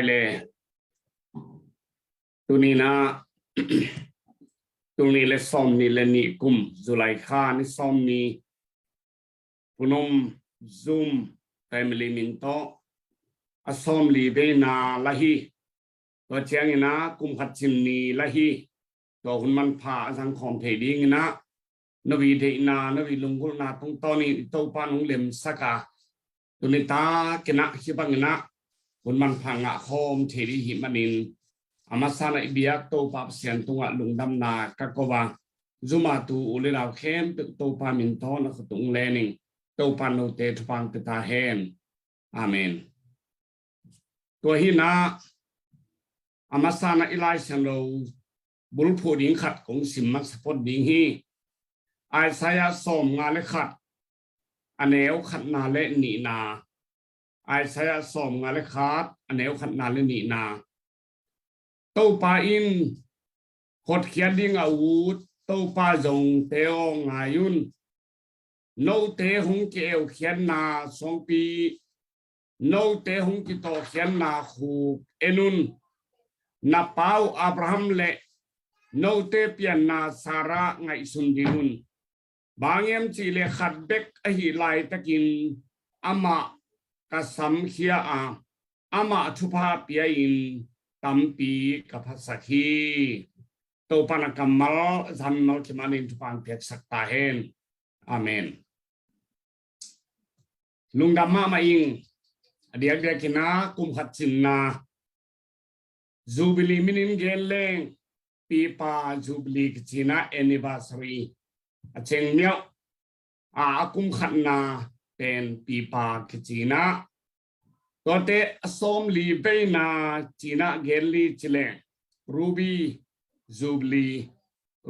เลยตัวนี้นะ ตรงนี้เลยซ้อมนี่เลยนี่กลุ่มจุลัยค่านี่ซ้อมนี่พนมซูมไทม์ลิมินโตอซ้อมลีเบนาละฮีตัวเชียงนะกลุ่มขัดชิมนี่ละฮีตัวคุณมันผ่าสังคมเพดิงนะนวีเดนานวีลุงกุลนาตรงตอนนี้ตัวปานุงเล็มสักาตัวนี้ตาเกนะคิบังนะคุณมันพังอะโฮมเทดิหิมันินอามาสานะอิเดียโตปาเสียนตุงะลุงดำนากักวาจุมาตูอุเลลาวเข้มโตปามินทอนขตุงเลนิงโตปานุเตทฟังตตาเฮนอาเมนตัวหินะอามาสานะอิไลชันโลบุลพูดิงขัดของสิมมักสปดดิงฮีไอซายาสมงานเลขัดอเนวขัดนาเลนีนาไอซายาสมงานเลขัดอเนวขัดนาเลนีนาโตปาอินขดเขียนดิ้งอาวุธโตปาจงเตองายุนโนเตหงเกลเขียนนา2 ปีโนเตหงกิโตเขียนนาคูเอนุนนาเปาอับราฮัมเลโนเตเปียนนาซาระไงสุนดินุนบางยามจีเลขัดเบกอหิไลตะกินอามะกสัมเขียอามะทุภาเปียอินตัมปีกับภาษาคีโตปานักมัลจันนอลคิมานินทุพังเพียกสักตาเฮนอาเมนลุงดำมาอิงเดียกเดียกินากุมขัดจินนาจูบิลีมินินเกลเลงปีปาจูบิลีกจินาแอนนิบาสรีเชงเมียวกุมขัดนาเป็นปีปากจินาตัวเตอสมลีเบนาจีนาเกลลีจิเลรูบีจูบลี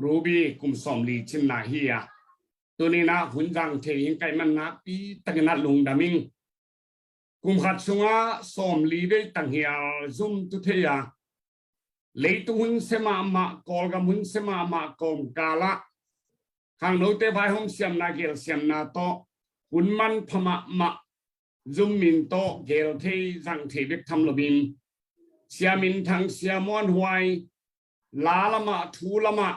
รูบีกุมสมลีชินนาฮียตัวนี้นะหุ่นจังเทียงไกมันนักปีตั้งนัดลงดามิงกุมขัดสงาสมลีเบตั้งเฮียซุมตุเทียเลยตุหุ่นเสมามากอลกับหุ่นเสมามากอมกาละข้างโน้ตเตบายหงเสียมนาเกลเสียมนาโตหุ่นมันพม่ามาจุมมินโตเกลเทจังเทเบกทำลบินเสียมินทางเสียมวนหวยลาละมาทูละมา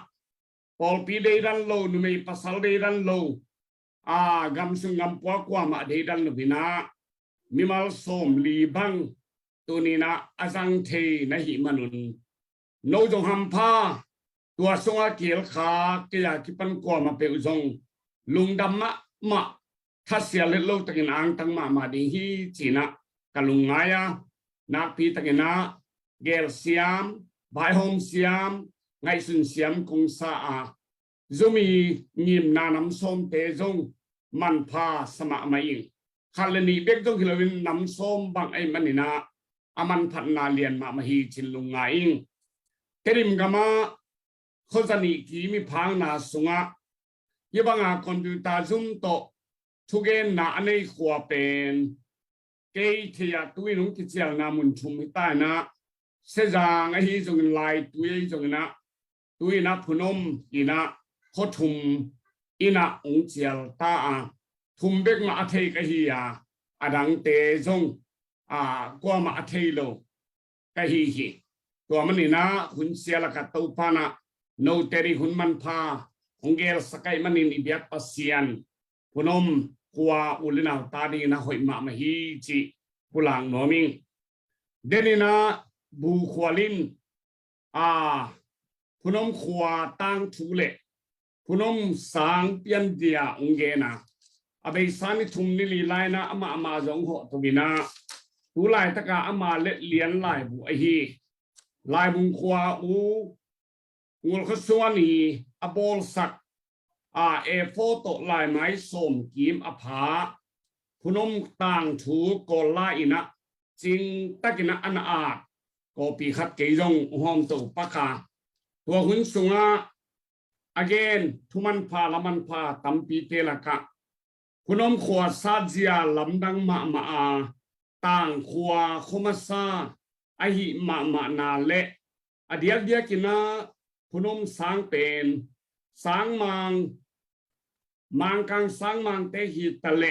ปอลปีเดดันโลนุเมปัสสัลเดดันโลกำสุงกำปัวกว่ามาเดดันลบินามิมัลสมลีบังตัวนี้นะอาจังเทนะหิมนุนโนจงฮัมพาตัวสงอาเกลขาเกียกิปันกว่ามาเปอุจงลุงดำมาถ้าเสียเล็ดโลตะกินอังตั้งมาดิฮีจีนะกะลุงไงนักพีตะกินะเกลเสียมบายโฮมเสียมไงสุนเสียมคงสะจุมีงิมนานำส้มเตจงมันพาสมะมาอิงคันเลนีเบกจงฮิลวินนำส้มบางไอมันนี่นะอามันพันนาเลียนมาฮีจินลุงไงอิงเทริมกามาโคจานิกีมีพังนาสุงะยี่บังอาคอมพิวเตอร์ซุ่มโตทุกเกนนาในขวบเป็นเกย์ที่อยากตุยนุ่งกิจเจลนามุนชุมหิตานะเสจางไอฮีจงไลตุยจงนะตุยนะพนมอีนะโคทุมอีนะองเจลตาทุมเบกมาอเทกฮียอดังเตจงกว่ามาอเทโลกฮีตัวมันนี่นะหุ่นเสียละกัตตุปานะโนเตริหุ่นมันพาองเกลสกายมันนี่อิเบียปัสเซียนพนมกัวอุลินาตาดีนะหอยมาฮีจิพุลังโนมิงเดนินะบูขวาลินพนมขวาตั้งทุเลพนมสังเปียนเดียองเกนะอเบสานิทุมนิลีไลนะอามาจงหตุบินะทุไลตะกาอามาเลเลียนไลบุไอฮีลายบุงขวางูลขสวนีอบอลสักเอโฟโตลายไม้สมกีมอภาพนมต่างถูกอลาอินะจิงตะกินะอันอาดก็ปีขัดเกยงหอมตุปะกาตัวหุ่นสุงะ again ทุมันพาละมันพาตัมปีเตละกะพนมขวาซาเจียลำดังมาต่างขวาคมซาไอหิมานาเลอเดียกินะพนมสางเป็นสางมังกังสางมังเตหิตะเล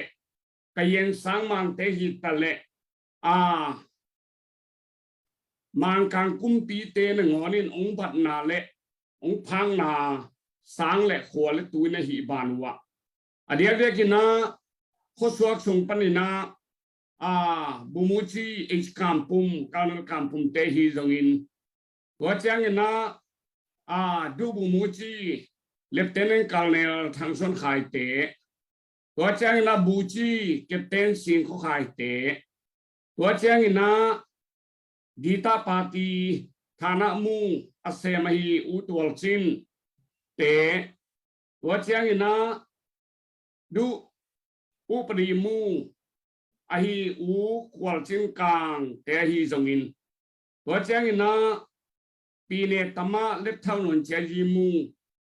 กเย็นสางมังเตหิตะเล มังกังกุมปีเตนงอนินองบัดนาเละองพังนาสางเละขัวเละตุยนหิบานวะอเดียเรียกินะโคสวกสงปนินาบุมุชีเอ็กซ์คัมปุมการนคัมปุมเตฮีจงอินตัวเจ้าเงินะดูบุมุชีเลฟเทนต์คอลเนลทางส่วนขายเตะตัวเจ้าเงินะบูชีแคปเทนสิงห์ขายเตะตัวเจ้าเงินะกีตาปาตีฐานะมุงอาเซมาฮีอุตวลชินเตะตัวเจ้าเงินะดูอุปริมุงahi u kwal ching kang te hi zongin wa chang ina pine tama lep thau non che ji mu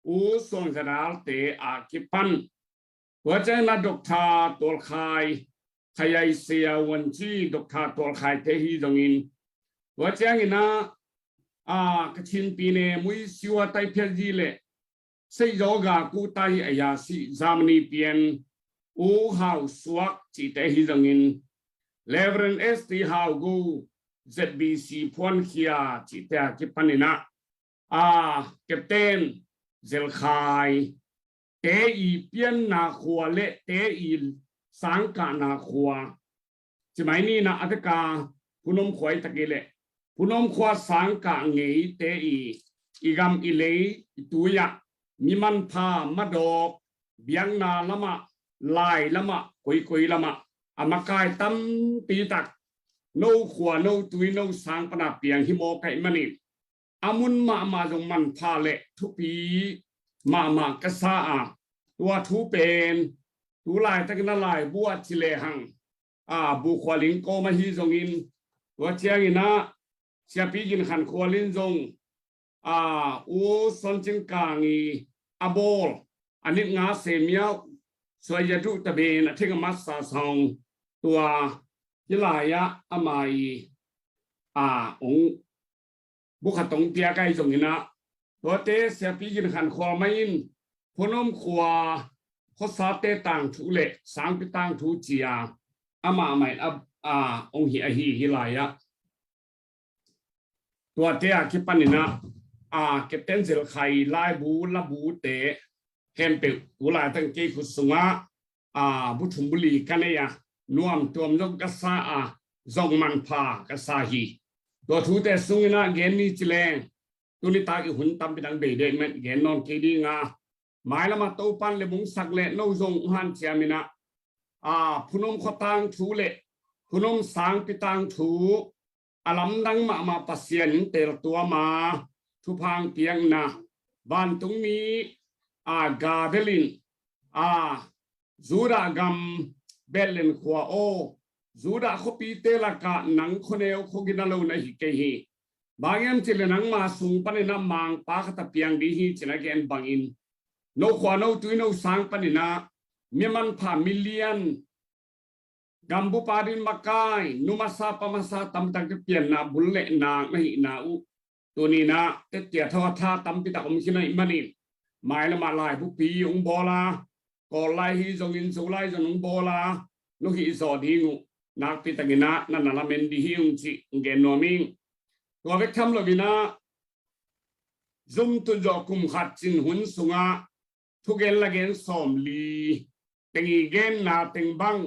u song zaral te a kipan wa chang na dokta tol khai khayai sia wan chi dokta tol khai te hi zongin wa chang ina kachin pine mui siwa tai phel ji le sei yoga ku tai aya si zamani pian u hau suak chỉ tế hi rằng in Reverend ST hau go ZBC phone kia chỉ tế cái panina captain zel khai tế y pian na khua lệ tế y sang cả na khua chỉ mấy ni na ataka punom khoi takile punom khua sang cả ngei tế y igam ile tuya miman pha madok biang na lama lai lama koi lama amakai tam pi tak no khwa no tui no sang pana piang hi mo kai mani amun ma jong man pha le thu pi ma ka sa tua thu pen tu lai tak na lai bua chile hang bu khwaling ko ma hi jong in wa chiang ina sia pi gin khan khwalin jong u son ching kangi abol anit nga semiaส่วนยาดุตะเบนที่กมัสสาสองตัวยิลายะอามายองบุคตงเตียไกจงนะตัวเตเสียปีกินขันควาไม่ยินพนมขวาข้อสาเตต่างทุเละสังปิต่างทุจียอามาไม่องหิฮิลายะตัวเตะคิดปันนี่นะเก็บเต้นเซลไข่ลายบูละบูเตเฮมเปิลตุลาตั้งเกขุสงะบุถุมบุรีกันเนี่ยนวมตัวมยกกษาจงมันพากษาฮีตัวทูแต่สุงนะเกณฑ์นี้จิเลงตัวนี้ตากิหุ่นตำไปดังเบเดมันเกณฑ์นอนเกดีงาหมายละมาตัวปันเลยบุงสักเละโนจงหันเชียมินะพุนมขตังทูเละพุนมสังปิตังทูอลัมดังมาปัสเซียนเตลตัวมาทุพังเตียงนะบ้านตรงนี้กาเบลินจูดากำเบลินขวาโอจูดาขปีเตลกะนังคนเอวขกินเราในหิเกฮีบางอย่างจิเลนังมาสุงปันน้ำมังปากตะเปียงดีฮีจินักเอ็นบางอินโนขวาโนตุยโนสังปันนามีมันผ่ามิลเลียนกัมพูปาดินมาไกนุมาซาปมาซาตั้มตักเปลี่ยนนาบุลเลนาไม่นาอุตัวนี้นะเตะทอท่าตั้มปิตะอมชินัยมันอินหมายละมาลายผู้ปีองบอลาก่อไล่ฮีจงอินสุไลจงองบอลานุฮิสอดีงูนักปิตะกินะนั่นน่ะละเมนดีฮิงจิเกนโนมิงตัวเวกทำละวินะซุมตุจอคุมขัดจินหุนสุงะทุกเกนละเกนสอมลีเต็งอีเกนนาเต็งบัง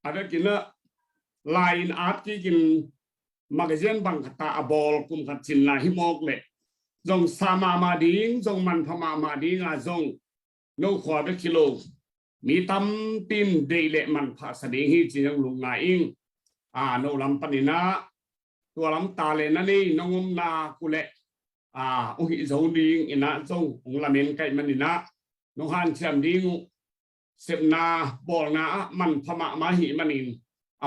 อะไรกินละไลน์อาร์ตกินมักเจนบังขัดตาบอลคุมขัดจินลาฮิโมกเละจงสามาดิงจงมันพมาดิงจงโนขวาเบกิโลมีตั้มปินเดเลมันภาษาดีฮีจีนลุงนาอิงโนลำปนินะตัวลำตาเลนั่นนี่น้องมนากุเลอุหิโซดิงอินะจงองละเมนไก่มันนี่นะน้องฮันเชียมดิงเสพนาบอลนามันพมาหิมันิน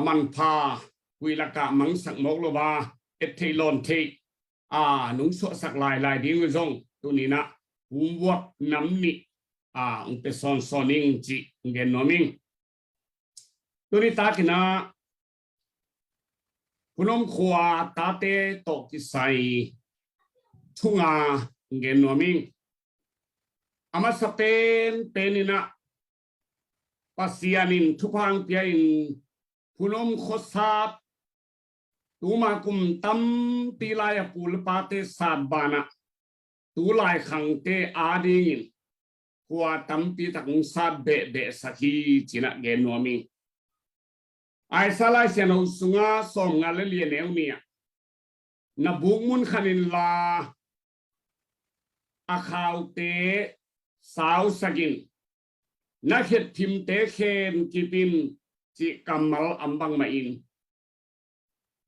มันพาวิลกะมังสักมกโลบาเอทเทลอนเทนุ่งสวสักลายดิ้งจงตัวนี้นะหุ่มวัดน้ำนี่อุปสรรคนิงจีเงินน้อมิงตัวนี้ตากินะพุนมขวาตาเตตกที่ใส่ทุ่งเงินน้อมิงอามาสเปนเป็นนี่นะปัสยานินทุพังเปียนพุนมโคซาบ tu ma kum tam ti lai pul pa te sat bana tu lai khang te ading kwa tam pi tak sat be sakhi china ge nomi ai salai sian ho sunga som nga le lien eu nia na buk mun khanin la a khau te sao sakin na khet thim te khen kipin chi kamal ambang ma in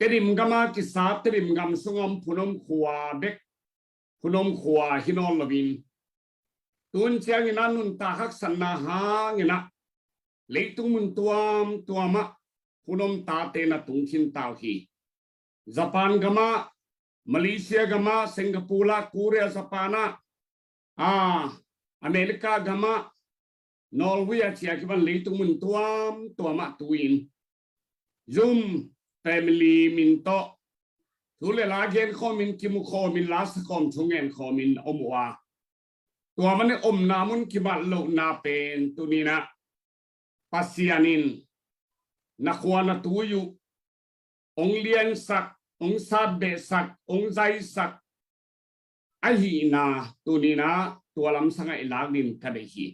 terim gama ki sa terim gam sungom phunom khwa bek phunom khwa hinol lovin tun chiang ina nun ta hak san na hang ina leitung mun tuama phunom ta te na tung thin tau hi Japan gama Malaysia gama Singapore Korea Japana America gama Norway chia ki ban leitung mun tuama tuin zoom family min to thule la gen khomin kimu khomin las khom chungen khomin omwa tua man namun ki ba lo na pen tunina pasianin na khwana tuyu ong lian sak ong sat be sak ong zai sak ahi na tunina tualam sanga ilagin kadehi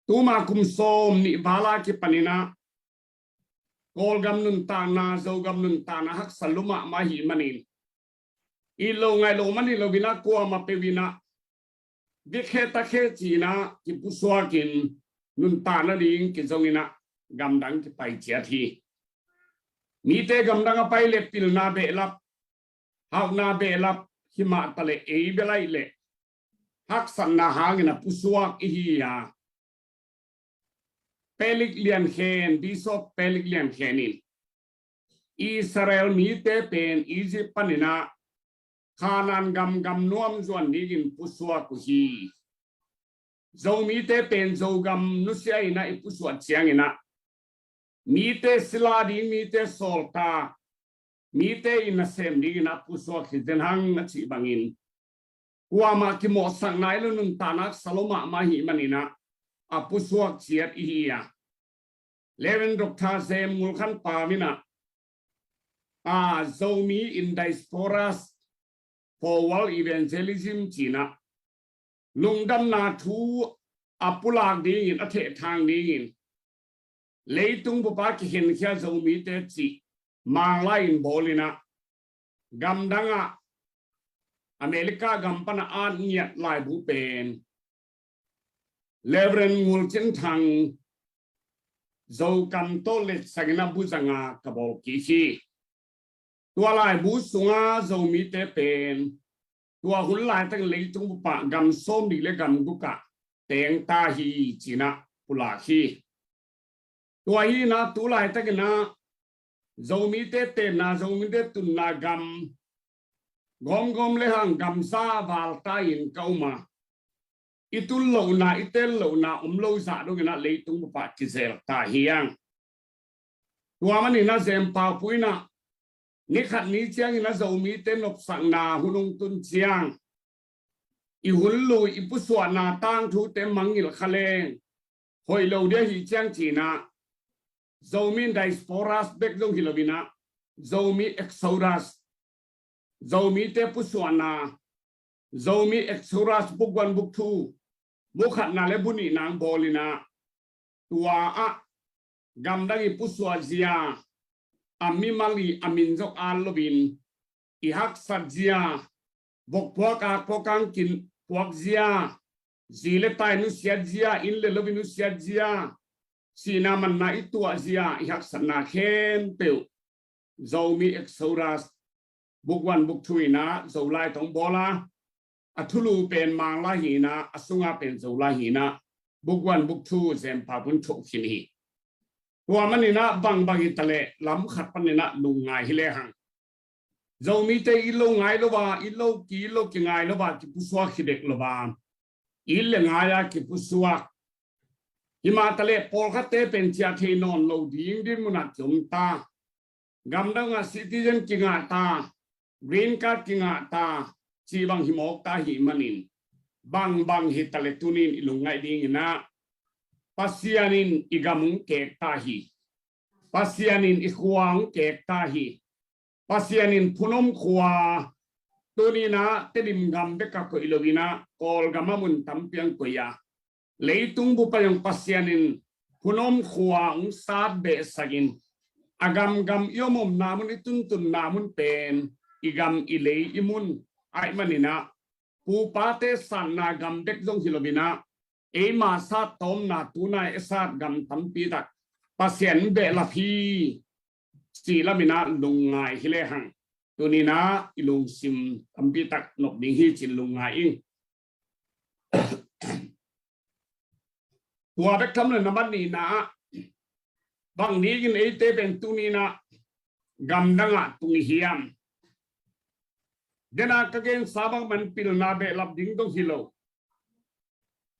tuma kum som ni bala ki panina kol gam nun ta na zo gam nun ta na hak saluma mahi manin ilo ngai lo mani lo bina ko ma pe bina dikhe ta khe china ki puswa kin nun ta na ding ki zongina gam dang ki pai chia thi mi te gam dang a pai le pil na be lap hak na be lap hima tale e be lai le hak san na hangina puswa ki hi ya pelik lian khen bisop pelik lian khenin Israel mi te pen Egypt panina khanan gam nuam zuan digin puswa ku hi zo mi te pen zo gam nusia ina ipuswa chiang ina mi te sila di mi te solta mi te ina sem digina puswa khizen hang na chi bangin kuama ki mo sang nai lu nun tanak saloma ma hi manina apuswa chiat ihia leven dokta sem mulkhan pamina zomi in diasporas for world evangelism china lungdam na thu apulak ding in athe thang ding in leitung bupa ki hin khia zomi te chi mangla in bolina gamdanga America gampana an niat lai bu pen levren ngul chen thang zo kam to le sagna bu zanga kabol ki hi tua lai bu sunga zo mi te pen tua hul lai tak leitung bu pa gam som di le gam gu ka teng ta hi china pula hi tua hi na tu lai tak na zo mi te na zo mi te tun na gam gom le hang gam sa wal ta in kauma itul lo na itel lo na lo sa do na leitung bu pa ki zel ta hiang tua mani na zem pa puina ni khat ni chiang ina zo mi te nop sang na hunung tun chiang i hul lu i pu swa na tang thu te mangil khaleng hoi lo de hi chiang chi na zo mi diasporas bek dong hilobina zo mi exodus zo mi te pu swa na zo mi exodus buk 1 buk 2 bu khat na le buni nang bolina tua a gam dang i pu swa zia ami mali amin jok al lobin i hak sajia bok poka pokang kin pok zia zile tai nu sia zia in le lobin nu sia zia sina man na itua zia i hak sanna khen peu zomi exodus buk 1 buk 2 na zo lai tong bola athulu pen mang la hi na asunga pen zo la hi na buk 1 buk 2 zem pa pun thok khini tua manina bang tale lam khat panina lungai hile hang zomi te ilo ngai lo ba ilo ki lo ki ngai lo ba ki puswa khidek lo ba il ngaya ki puswa hima tale pol khate pen chia the non lo ding din muna chum ta gam danga citizen ki nga ta green card ki nga ta chi bang himok ta hi manin bang hi tale tunin ilungai ding ina pasianin igamung kek tahi pasianin ikhwang kek tahi pasyanin punom khwa tuni na tedim gam beka ko ilowina kol gamamun tampiang ko ya leitung bu pa yung pasyanin punom khwa ang sad be sagin agam gam yomom namun ituntun namun pen igam ilay imun ay manina pupate san na gam bek dong hilowina e masa tom na tunay esat gam tampitak pasyan be la phi sila mina lungai hilehang tunina ilung sim tampitak nok ding hi chin lungai tua bek tham le naman ni na bang ni gin ete ben tunina gam danga tungi hiam dena kagen sabang man pil na be lap ding dong hilo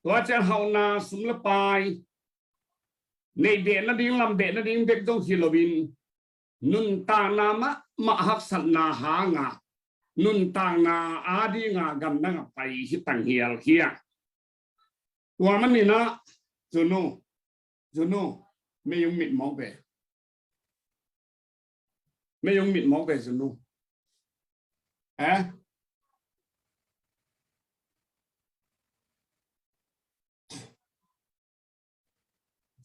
tua cha hauna sumla pai nei de na ding lam de na ding bek dong hilo bin nun tang na ma hak sat na ha nga nun tang na adi nga gam danga pai hi tang hial hia tua man ni na Junoไม่ยงมิดมองไปไม่ยงมิดมองไปสนุก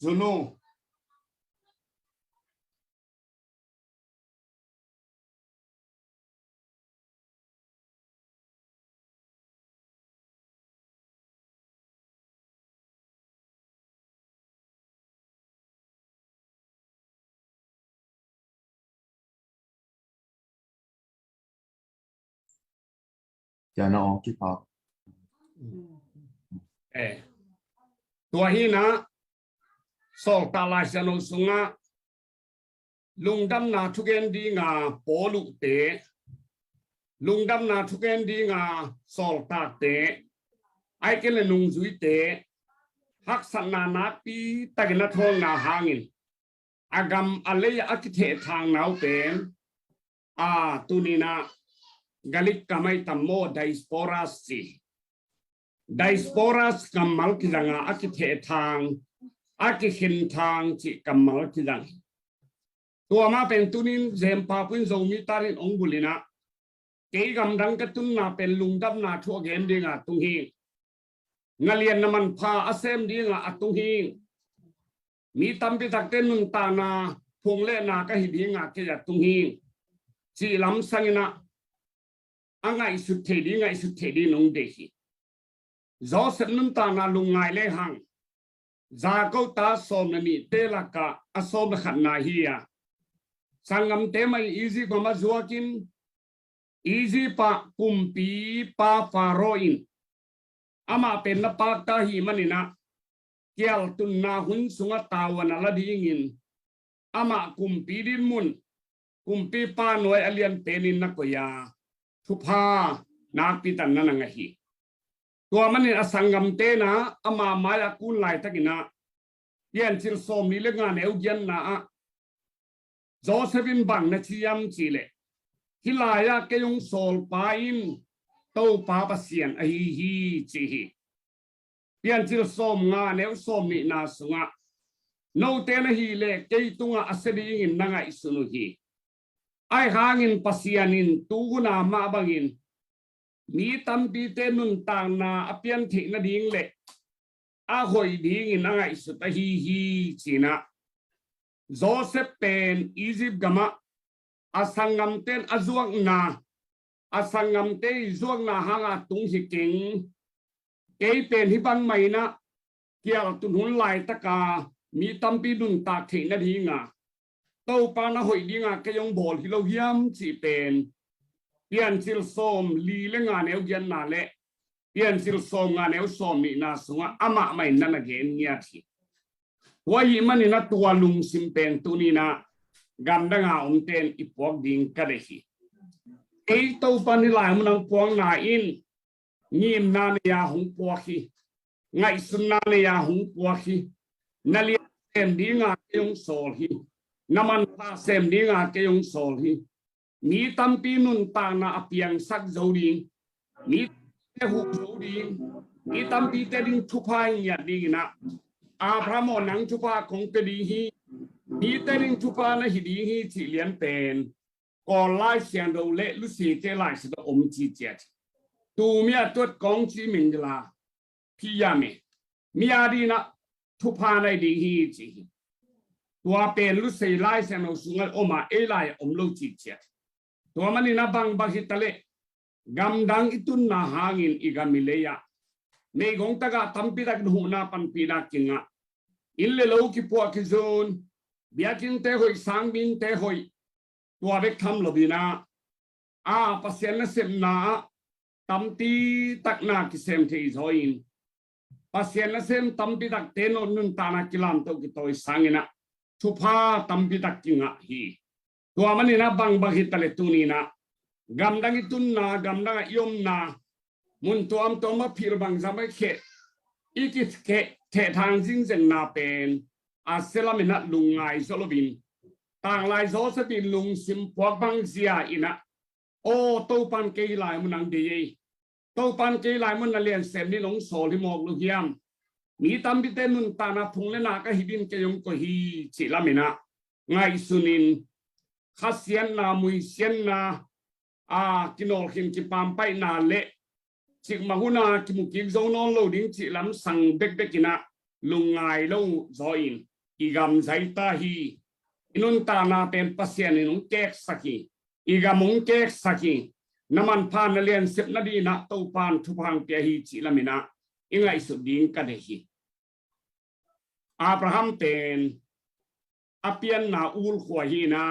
สนุกจะน้องคิดพอตัวฮีนะสองตาลายสนุสุงะลุงดำนาทุกเอ็นดีงาโปลุเตลุงดำนาทุกเอ็นดีงาสองตาเตไอเกลลุงจุยเตฮักสันนานาปีตะกินทองนาหางินอากรรมอะไรอักเททางนาวเป็นตุนีนะGalik kamay tamo diasporas si diasporas kamal kidanga akithe thang akikhin thang chi kamal kidang tua ma pen tunin zem pa pun zomi tarin ongbulina ke gam dang katun na pen lungdam na tho gen dinga tung hi ngalian naman pha asem dinga atung hi mi tampi takten nun ta na phungle na ka hi dinga ke ya tung hi chi lam sangina angai su the di nong de hi zo sen nun ta na lungai le hang za ko ta som na mi te la ka asom khat na hi ya sangam te mai easy mama zuakin easy pa kumpi pa faroin ama pen na pa ta hi manina kial tun na hun sunga tawana la dingin ama kumpi din mun kumpi pa noi alian penin na ko ya Tupa napitan na nangahi. Tua manin asangam te na ama maya kunlay takina. Yan sil som nilengan eugyan na Josephine bang na siyam chile. Hilaya kayong sol pain tau papasyan ahihi chihi. Yan sil som nga neu som ni na sunga. No te na hile kay tunga asadingin na nga isunuhi. Ay hangin pasyanin tuguna mabangin mi tampi te nun tang na apian thi na ding le a hoi ding in anga isuta hi china Joseph pen Egypt gama asangam ten azuang na asangam te zuang na hanga tung hi king kei pen hi bang mai na kial tun hun lai taka mi tampi nun ta thi na dinga tàu pa na hội đi ngà cái ông bol hilo hiam chỉ pen pian sil som li le nga neu gian na le pian sil som nga neu som ni na sunga ama mai na gen nia thi wa yi mani na tua lung sim pen tu ni na gam da nga ten ipok ding ka de hi ei tàu pa ni lai mun ang puang na in ngim na ya hung po hi ngai sun na ya hung po hi na li em đi ngà cái ông sol hi naman pa sem ni nga kayong sol hi mi tampi nun ta na apiang sak zoding mi te hu zoding mi tampi te ding thupai ya ding na abramo nang thupa kong te di hi mi te ding thupa na hi di hi chi lian pen ก่อไล่เสียงเราเละลุสีเจไล่สิตอมจีเจตตูเมียตัวกองจีมิงดลาพี่ยามีอาดีนะทุพาในดีฮีจีตัวเป็นลุสีไล่เสียงเราสุงออกมาไล่อมโลจีเจตตัวมันนี่นะบังบักฮิตะเลกำดังอิตุนนาหางินอีกามิเลยะในกงตะกะตั้มปีดักหูนาปันปีดักกิงะอิลเลโลกิปัวกิโซนเบียกินเตหอยสังบินเตหอยตัวเบกทำลบินาปัสเซนเซมนาตั้มตีตักนากิเซมเทอิโซอินปัสเซนเซมตั้มปีดักเตนนุนตานากิลามโตกิโตอิสังอินะทุพาตั้มปีดักกิงะฮีตัวมันนี่นะบังบักฮิตะเลตุนีนะกำดังอิตุนนากำดังยมนามุนตัวมตัวมาพิรบังสมัยเขอีกิเขเททางซิงเซนนาเป็นอาเซลามินัดลุงไงโซโลบินต่างลายโซสบินลุงซิมพวกบังเสียอินะโอโตปันเกยลายมันนังดีโตปันเกยลายมันนั่นเรียนเซมนี่หลงโซลิมอกลุกยามมีตามพิเตนุนตานาพุงเลนากะฮิบินเกยงก็ฮีจิลามินะไงสุนินขัดเสียนนามุยเสียนนากินโอคินกิปามไปนาเละจิกมาหุนากิมุกิกโซนอนโลดิ้งจิลำสังเบกเบกินะลุงไงโลซอยน์อีกามใจตาฮีอินุนตานาเป็นปัสเซียนอินุนเกกสักีอีกามุงเกกสักีน้ำมันพานเลียนสิบนาทีนะตู้ปานทุพังเปียฮีจิลามินะอิงไงสุดดิ้งกันเดฮีอับราฮัมเป็นอเปียนนาอูลขวาฮีนะ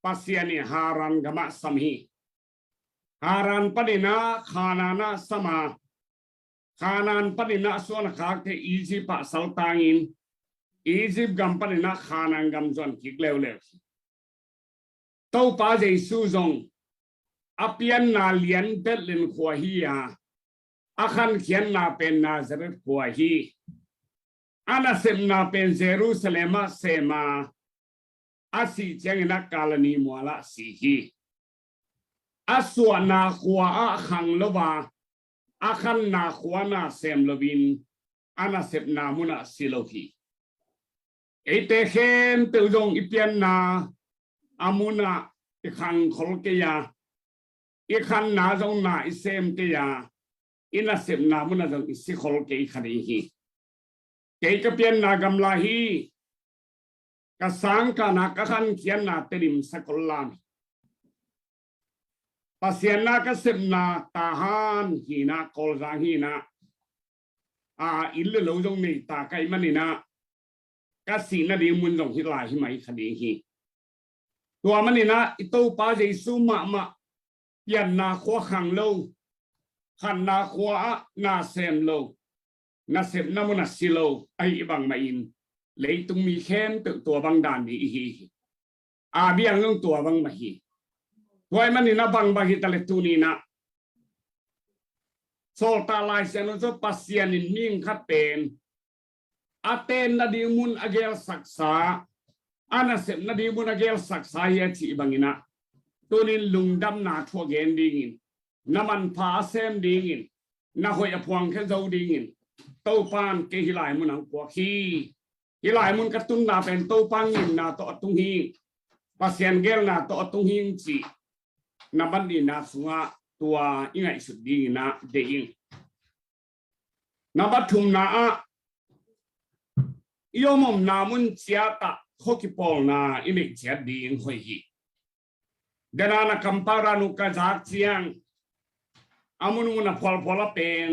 ปัสเซียนฮารันกามะสัมฮีฮารันปดินาขานานสมาขานานปดินาส่วนขาเทอียิปต์สัลตางินอียิปต์กัมปดินาขานานกัมจวนคิกเลวเลวเต้าป้าเจสุจงอเปียนนาเลียนเบลลินขวาฮีอาอาคันเขียนนาเป็นนาซาเรตขวาฮีอานาเซมนาเป็นเยรูซาเล็มเซมาอาศิเจงนักกาลนีมัวละสีฮีอาส่วนนาขวาขังลบาอาคันนาขวานาเซมลบินอานาเซปนามุนาสิโลฮีเอเตเขนเตวจงอิเปียนนาอามุนาอีขังขลเกียอีขันนาจงนาอิเซมเกียอินาเซปนามุนาจงอิสิขลเกียขันฮีเกยกเปียนนากำลาฮีกสังกานากขันเขียนนาเตริมสกุลลามปัสเซียนนาก็เสพนาตาฮันฮีนาโกลซาฮีนาอิลเลโลจงนี่ตาไกมันนี่นะก็สีนาดีมุนจงฮิลาฮิไม่คดีฮีตัวมันนี่นะอิโตปาเจสุมะยันนาขวาขังโลขันนาขวานาเซมโลนาเซมนามุนาซิโลไอบังมาอินเลยตุงมีแค้นตัวบางด่านนี่ฮีเบียงลงตัวบางมาฮีตัวมันนี่นะบังบาฮิตาเลตูนีนะโซตาลายเซนโซปัสเซียนินมิงคัดเป็นอาเตนนาดีมุนอเกลศักษาอานาเซมนาดีมุนอเกลศักษาเยจิบังอินะตัวนี้ลุงดำนาทัวเกนดิ้งน้ำมันพาเซมดิ้งนาหอยพวงแค่เจ้าดิ้งเต้าปานเกฮิลายมุนังกัวขี้ฮิลายมุนกระตุ้นนาเป็นเต้าปังยินนาโตตุงฮีปัสเซียนเกลนาโตตุงฮิงจีนาบันดีนาสุงะตัวยังไงสุดดีนะเดียงนาบัตุมนาโยมมนามุนเจียตะข้อกิปอลนาอิเมเจียดีงหอยฮีเดนานาคัมปารานุกาจากเจียงอามุนมุนพอลเป็น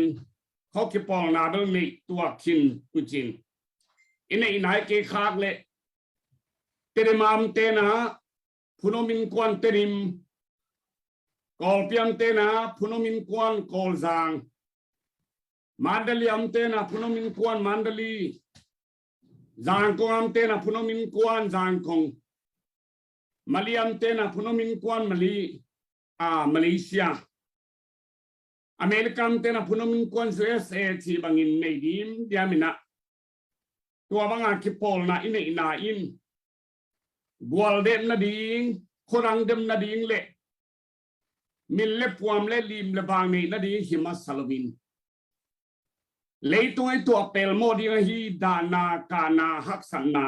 ข้อกิปอลนาเดินมีตัวคินกุจินอินไอไหนเกขากเลเตริมามเตนะพุนมินกวนเตริมกอลพิอัมเตนะพุนมินกวนกอลซางมันเดลีอัมเตนะพุนมินกวนมันเดลีซางกงอัมเตนะพุนมินกวนซางกงมาลีอัมเตนะพุนมินกวนมาลีมาเลเซียอเมริกันเตนะพุนมินกวนสุเอสเอชีบังอินในดิมเดียมินะตัวบางอาคิปอลนะอินอินาอินกวลเดมนาดิงโครังเดมนาดิงเละมิลเลปวามเลลิมเลบางในนาดิงหิมัสซาลวินเลยตัวเปลโมดีฮีดานากานาฮักสันนา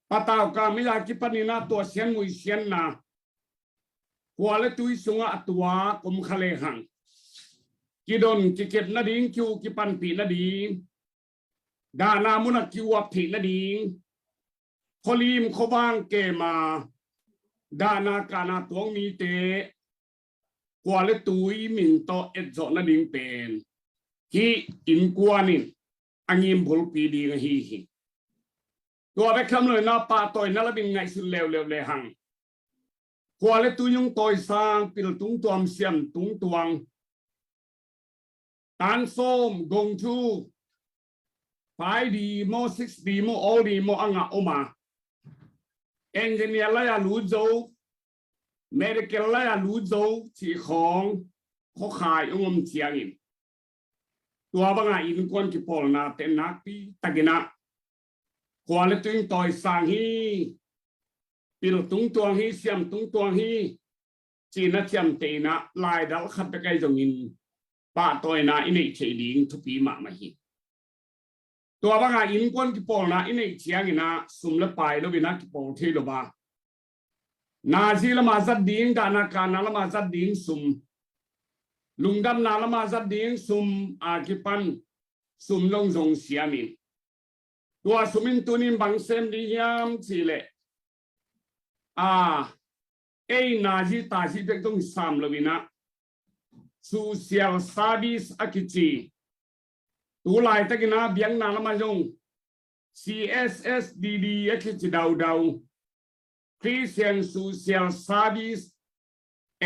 patao ka mi la ki panina to sian mui sian na kwale tui sunga atua kum khale hang kidon kiket na ding kyu ki pan pi na ding dana muna kyu ap thi na ding kholim khobang ke ma dana kana tuang mi te kwale tui min to et zo na ding pen hi in kwanin angim bul pi ding hiตัวไปคำเลยนะป่าต่อยนั่นละเป็นไงสุดเร็วเลยหังกว่าเลยตุยงต่อยสร้างปิลตุงตัวมเสียมตุงตวงตานส้มกงชูไฟดีโมซิกดีโมโอดีโมอ่างออกมาเอนจิเนียร์ละยาลูโจเมดิคอลละยาลูโจที่ของเขาขายองค์เชียงอินตัวบางอินคนที่พอลนาเต็นนักปีตะกินะกว่าเลยตุงต่อยสร้างฮีปิลตุงตัวฮีเสียมตุงตัวฮีจีน่าเทียมเตนะลายดัลขัดไปไกลจงอินป่าต่อยนะอินเอเชดิงทุกปีมาฮีตัวบางอินคนที่ปอลนะอินเอเชียงอินะสุมละไปแล้ววินะที่ปอลเทโลบานาซีละมาจัดดิ้งดานาการนาละมาจัดดิ้งสุมลุงดำนาละมาจัดดิ้งสุมอาคิปันสุมลงจงเสียมินตัวสุมินตุนิมบังเซมดิยามสิเลเอ้นาจีตาจีเป็นต้องสามลวินะ social service อากิจีตัวลายตะกินะเบียงนาละมาจง CSSDD อากิจีดาว Christian Social Service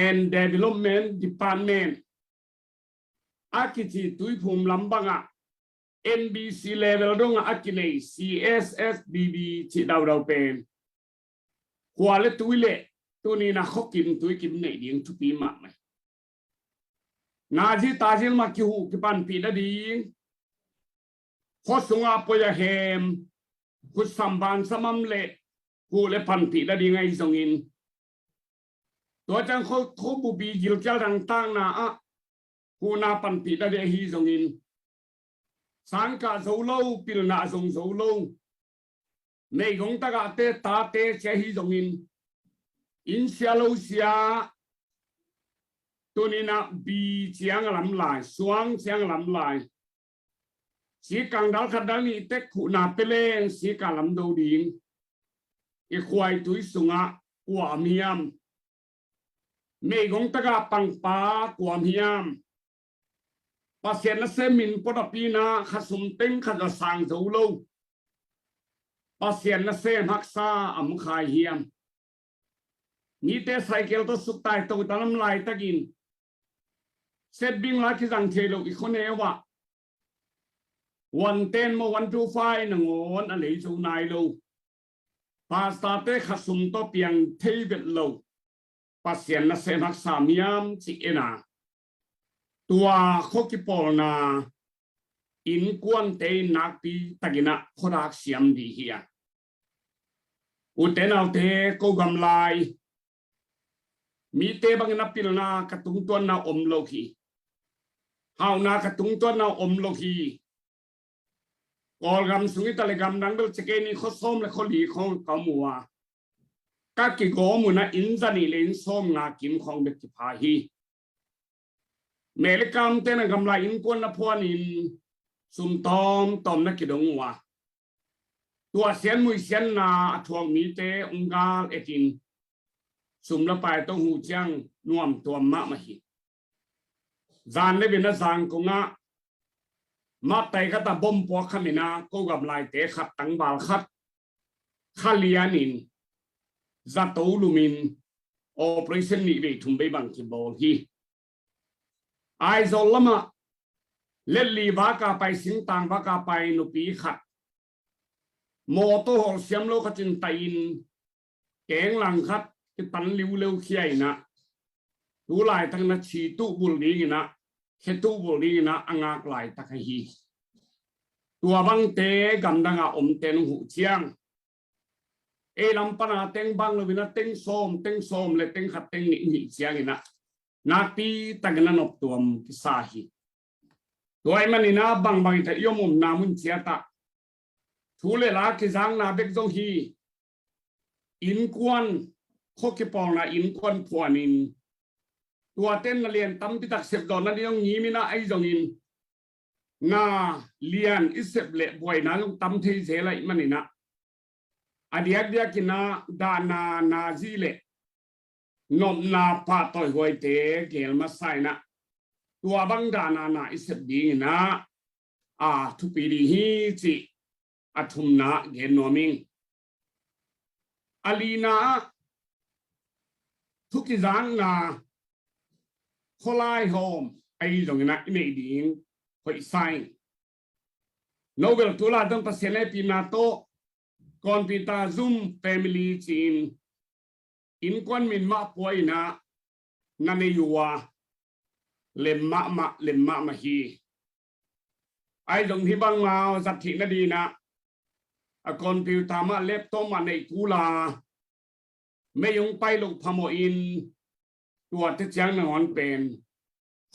and Development Department อากิจีตุยภูมิลำบังอะNBC level ดงอากิเล CSSDD จีดาวเป็นหัวเล็ตุยเล่ตัวนี้นะเขากินตุยกินในเดียงทุกปีมาไหมนาจีตาจิลมาคิวกิปันปีละดีขอส่งอาปยาเฮมคุดสัมบันสมัมเล่กูเล่ปันปีละดีไงส่งอินตัวจังเขาบุบีกิลเจ้าต่างๆนะกูนาปันปีละดีฮีส่งอินสังกัดโซโลปิลนาส่งโซโลไม่คงตะกะเตตาเตเชฮีส่งอินเซียโลเซียตัวนี้นะบีเชียงลำลายสวงเชียงลำลายสีกังดาวขัดดังนี้เต็กขุนาเปเลงสีกาลำโดดิงอีควายตุยสุงะกว่ามียมไม่คงตะกะปังปากว่ามียมภาษาเซมินปดปีนาขัดสมเต็งขัดสังโซโลภาษาเซมักษาอัมขายเฮียมนี่เตไซเคิลตัวสุดท้ายตัวตะลำลายตะกินเซตบิงลาคิจังเทโลอีกคนเอวะวันเต้นมาวันทูไฟหนึ่งวันอะไรสูนายโลภาษาเตขัดสมตัวเปียงเทเวตโลภาษาเซมักษามียมสิเอนาตัวโคกิปอลนาอินกวนเตนักปีตะกินะโครักเสียมดีเฮียอุเตนเอาเตโกกำไลมีเตบังนับปิลนากระตุงตัวนาอมโลกีเฮานากระตุงตัวนาอมโลกีกอลกำสุงิตะเลกำนังเบลเจเกนี่เขาส้มและเขาหลีของเขามัวกักกิโกมุนะอินจันีเลนส้มงากินของเบกิพาฮีเมลิกามเตนะกำไลอินกวนละพวนินสุมตอมนักกิดงวะตัวเสียนมุยเสียนนาทวงมีเตองกาเอกินสุมละไปต้องหูจังน่วมตัวมะมาหิจานได้เป็นนักสังกงะมาไตก็ตาบ่มปวกขมินาก็กับลายเตะขัดตั้งบาลขัดข้าเลียนินจัตูลูมินโอเปอเรชั่นนี้ไปทุ่มไปบังคิบอลฮีไอโซลมาเล่นลีบากาไปสิงตังบากาไปนุปีขัดโมโตหอเสียมโลกจินไตนแกงหลังขัดจะตันลิวเร็วเขี้ยนะดูลายทั้งนั้นชีตุบุรีนะเขตุบุรีนะอ่างลายตะคีตัวบังเตกำดังอมเตนหูเชียงลำปนาเต็งบังเลยนะเต็งส้มเลยเต็งขัดเต็งหิเชียงนะนาตีตังนั้นอบตัวมกิสาฮีตัวไอ้มันนี่นะบังแต่ยมุมนามุนเชียตะทุเลลากิจังนาเบกจงฮี อินกวนโคกิปองนะอินกวนพวนินตัวเต้นเรียนตั้มพิตักเสพดอนนั่นยังงี้มินะไอ้จงอินนาเรียนอิเสพเละบ่อยนะต้องตั้มที่เสละมันนี่นะอดีตเดียกินะดานาจีเละนมนาปาต่อยหวยเตะเกลมาใส่นะตัวบังดานาอิเสพดีนะทุกปีดีฮีจิอัทุมนะเกนโนมิงอาลีนาทุกที่จางนาโคลายโฮมไอ้ตรงนี้นะไม่ดีหอยไซโนเวลตุลาต้องตัดสินในปีนาโตก่อนปีตาซุ่มแฟมิลี่จีนอินควันมินมาป่วยนะนั่นเองอยู่ว่าเล่มมาฮีไอ้ตรงที่บางมาสัตย์นาดีนะก่อนปีตามาเล็บโตมาในกุลาไม่ยงไปลงพมอินตัวที่เจ้าหนอนเป็น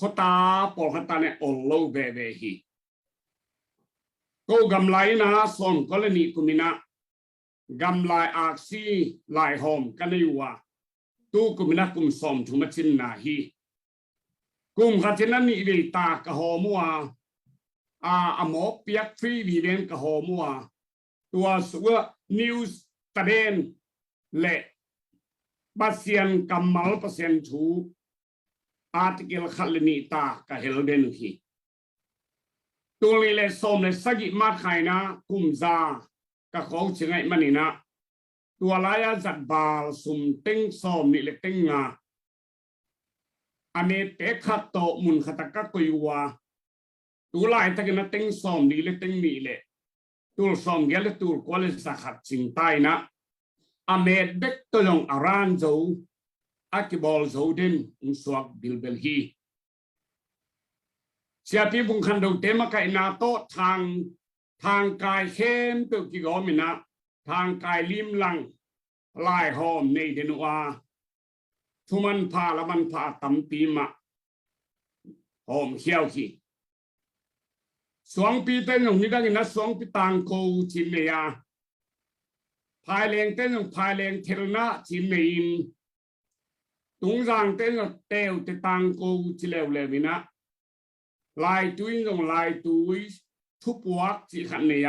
ขตาปอขตาเนี่ยโอโลเบเบฮีก็กำไรนะส่งกรณีกุมินะกำไรอาซีลายหอมกันอยู่ว่าตู้กุมินะกุมสมทุมชินนาฮีกุมขัดนั้นนี่วิตากะหอมัวอหมอเปียกฟรีวีเวนกะหอมัวตัวสัวนิวส์ตะเดนเละบาเซียนกัมมัลเปอร์เซ็นต์ทูอาร์ติเกลขัดเลนิตากะเฮลเดนฮีตัวนี้เลยสมเลยสกิมาไข่นะกุมจากะของเชียงไอ้มันนี่นะตัวลายจัดบาลสุมเต็งสมนี่เลยเต็งงาอันนี้เตะขัดโตมุนขัดตะกุยวาตัวลายตะกันนะเต็งสมนี่เลยเต็งมีเลยตัวสมเกลตัวก็เลยสักขัดจิงไตนะอเมดเด็กตัวลงอารานโจอากิบอลโจเดนอุสวกบิลเบลฮีเสียพี่บุญคันดูเต็มกับนาโตทางกายเข้มตัวกิโกมินะทางกายลิมลังลายหอมในเดนัวทุมันพาละมันพาตั้มปีมะหอมเขียวขี้สวงปีเต้นของนี้ได้ยินนะสวงปีต่างโกจิเมียพายเลงเต้นของพายเลงเทลนาจิเมีนตุงจางเต้นของเตวเตต่างโกจิเลวเลวินะลายตุ้ยของลายตุ้ยทุบวักจีขันเนีย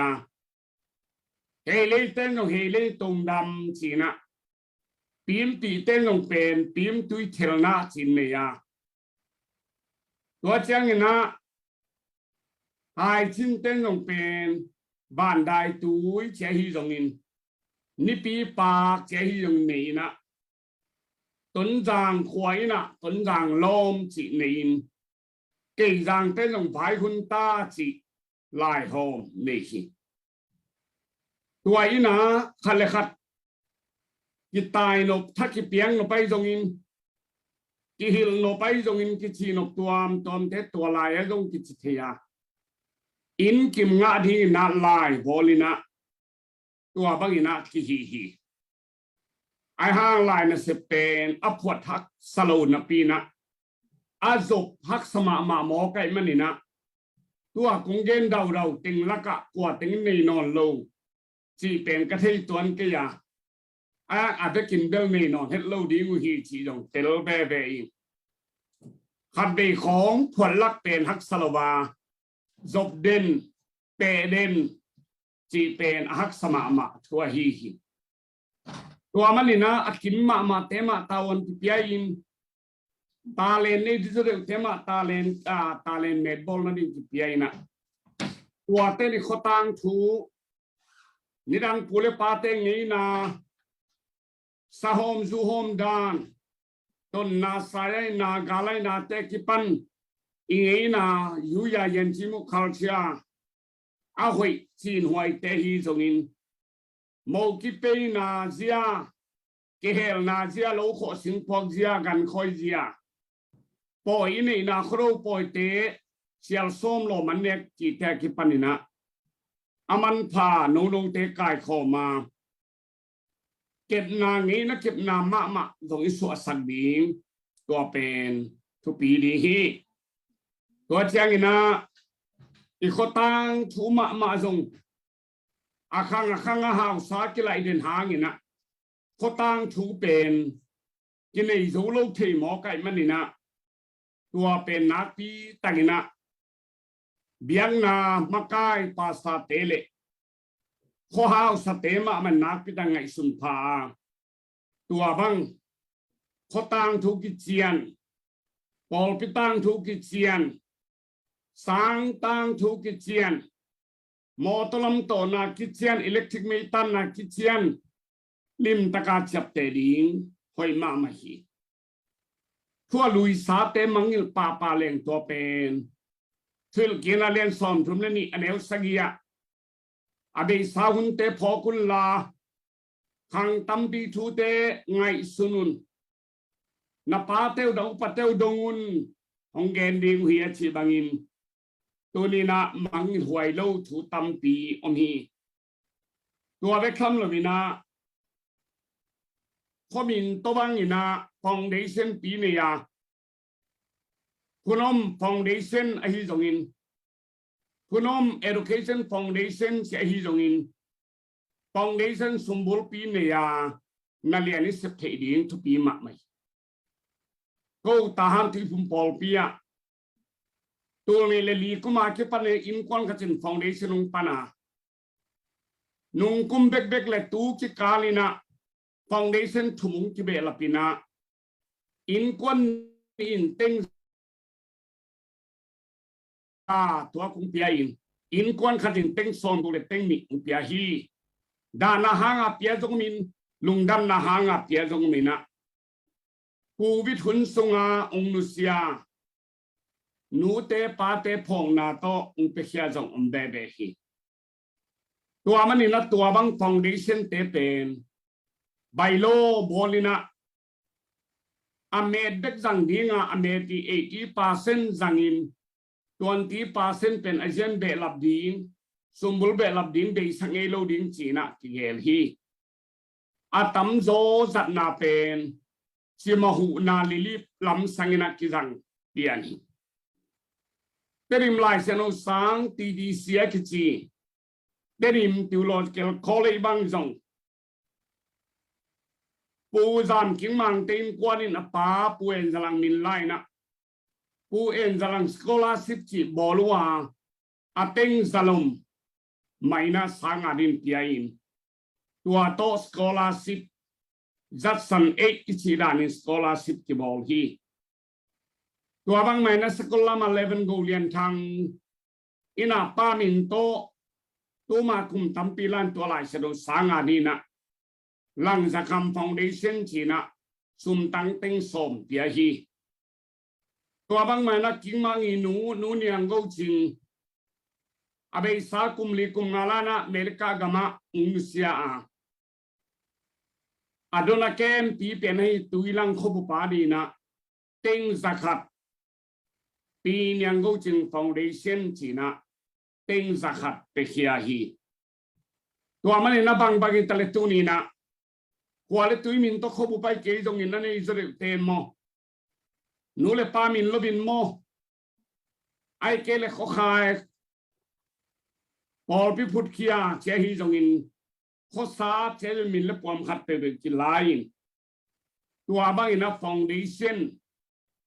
เฮเลเต้นของเฮเลตรงดำจีนะปีมตีเต้นของเป็นปีมตุ้ยเทลนาจีเนียตัวเจ้าเงินนะหายชิ้นเต้นของเป็นบ้านได้ตุ้ยเจ้าฮีตรงนี้นี่ปีปากเจ้าฮีตรงนี้นะต้นจางควายนะต้นจางลมจีนี้เก่งจางเต้นของภายคุณตาจีลายหอมนี่ตัวอีนะขัดเลยขัดกิตายนบทักกิเปียงนบไปตรงนี้กิฮิลนบไปตรงนี้กิชีนบตัวเตตัวลายตรงกิจิเทียอินกิมงาดีนาลายบอลินะตัวบางอีนะกิฮีไอห้างลายนะเสเป็นอภวทักสโลนปีนะอาจบพักสมาหมอไก่มันนี่นะตัวคงเย็นเราติงละกะกว่าติงนี่นอนโลจีเป็นกระเทยตัวนี้ก็ยาอาจจะกินเดิมนี่นอนเฮ็ดโลดีกูฮีจีดงเตลเบเบอีขัดเบของผลลักเป็นฮักสลาวาจบเด่นเปเด่นจีเป็นฮักสมาทัวฮีตัวมันนี่นะอักินมาเตมาตาวันที่เปียอินตาเลนนี่ที่สุดเทมาตาเลนเมดบอลนั่นเองที่เปียนะตัวเต้นขตังทูนี่ดังพูเลปาเต้งนี่นะสะโฮมจูโฮมดานต้นนาสายนากาไลนาเตกิปันอิงเอนะยูยาเย็นจิมุคัลเชียอาหวยจีนหวยเตฮีจงอินโมกิเปนาเซียเกเฮลนาเซียโลโคสิงพอกเซียกันคอยเซียปอยนี่นะครูปอยเตเชียลส้มโลมันเน็กจีแทกิปันนี่นะอามันพาโนลงเตกายเข้ามาเก็บนางนี้นะเก็บนามะตรงอิสุสักดีตัวเป็นทุปีดีฮีตัวเชียงนะอีกคนตั้งทูมาจงอาคังหาวสากิไลเดินหางนะ เขาตั้งถูเป็นกินในรูโลกที่หมอไก่มันนี่นะตัวเป็นนักปีตั้งนะเบียงนามาไก่ภาษาเตเลข้อหาสเตมามันนักปีตั้งไงสุนทาตัวบังเขาตั้งถูกกิจเจียนปอลปีตั้งถูกกิจเจียนสังตั้งถูกกิจเจียนมอตลมโตนากิจเจียนอิเล็กทริกเมตันนากิจเจียนลิมตะการจับเตดิงหอยมามาฮีทั่วลุยสาเตมังยิลปาปาเลงตัวเป็นทุลกินาเลนซอมทุมเลนี่อันเอลสกียาอเบสาหุนเตพอคุลลาขังตัมปีทูเตไงสุนุนนาปาเตวดาวปะเตวดงุนฮงเกนดิงเฮียชีบังอินตัวนี้นะมังหวยโลทูตัมปีอมฮีตัวเวคลัมลวินาข้อมินตัวบังอินาฟาวเดชั่นปีเนียคุณอมฟาวเดชั่นอหิจงอินคุณอม education foundation เสียอหิจงอินฟาวเดชั่นสมบูรณ์ปีเนียนั่นเรียนนิสิตเทดิงทุกปีมากไหมก็ตาหันที่ฟุมพอลปีอะตัวนี้เลยลีกุมาเก็บปันเลยอินควันกันจนฟาวเดชั่นนุงปนานุงกุมเบกเบกเลยตู้กิกาลินะfoundation ทุ่มกิเบลปินาอินควันอินเต็งตัวคุงเปียอินควันขัดเต็งซอนตัวเล็กเต็งมิคุงเปียฮีดานาหางอาเปียจงมินลุงดำนาหางอาเปียจงมินะกูวิทุนสงาองนุสยานูเตปาเตพงนาโตอุปเคียจงเบเบฮีตัวมันนี่นะตัวบัง foundation เตเป็นไบโลบอลินะอเมริกจังดีงาอเมริก80% จังอิน20% เป็นอาเซียนเบลับดิงสมบูรณ์เบลับดิงเดย์สังเกโลดิงจีน่าที่เกลฮีอาตัมโซจัดนาเป็นชิมาหูนาลิลิลำสังเกนักกิจังเดียนีเดริมไลเซโนสังทีดีเซียกิจีเดริมติวโลเกลคอลเลบังจงปูจามคิงมังเต็นกวนอินป้าปูเอ็นจลังมินไลนะปูเอ็นจลังสกอลาสิบจีบอลัวอาเต็งจลมไม่น่าสังอาดินเปียอินตัวโตสกอลาสิบจัดสันเอกจีดานิสกอลาสิบจีบอลฮีตัวบางไม่น่าสกอลามาเลเวนโกเลียนทางอินาป้ามินโตตัวมาคุมตัมปีลันตัวลายเสดสังอาดินะหลังจากคำ foundation จีน่ะสุมตั้งเต็งสมเปียฮีตัวบางมันนักกิงมังอินูเนียงกูจิงอาเบสาคุมลีคุมงาลานะเมริกากามาอุนเซียอาดนาเกมปีเป็นให้ตุยลังขบุปาดีนะเต็งสักขัดปีเนียงกูจิง foundation จีน่ะเต็งสักขัดเปียฮีตัวมันนี่นะบางกิตาเลตุนีนะquale tu min to khobu pai ke jong in na Israel te mo nu le pa min lobin mo ai ke le kho khai pol pi phut kia che hi jong in kho sa che min le pom khat pe be ki lain tua bang ina foundation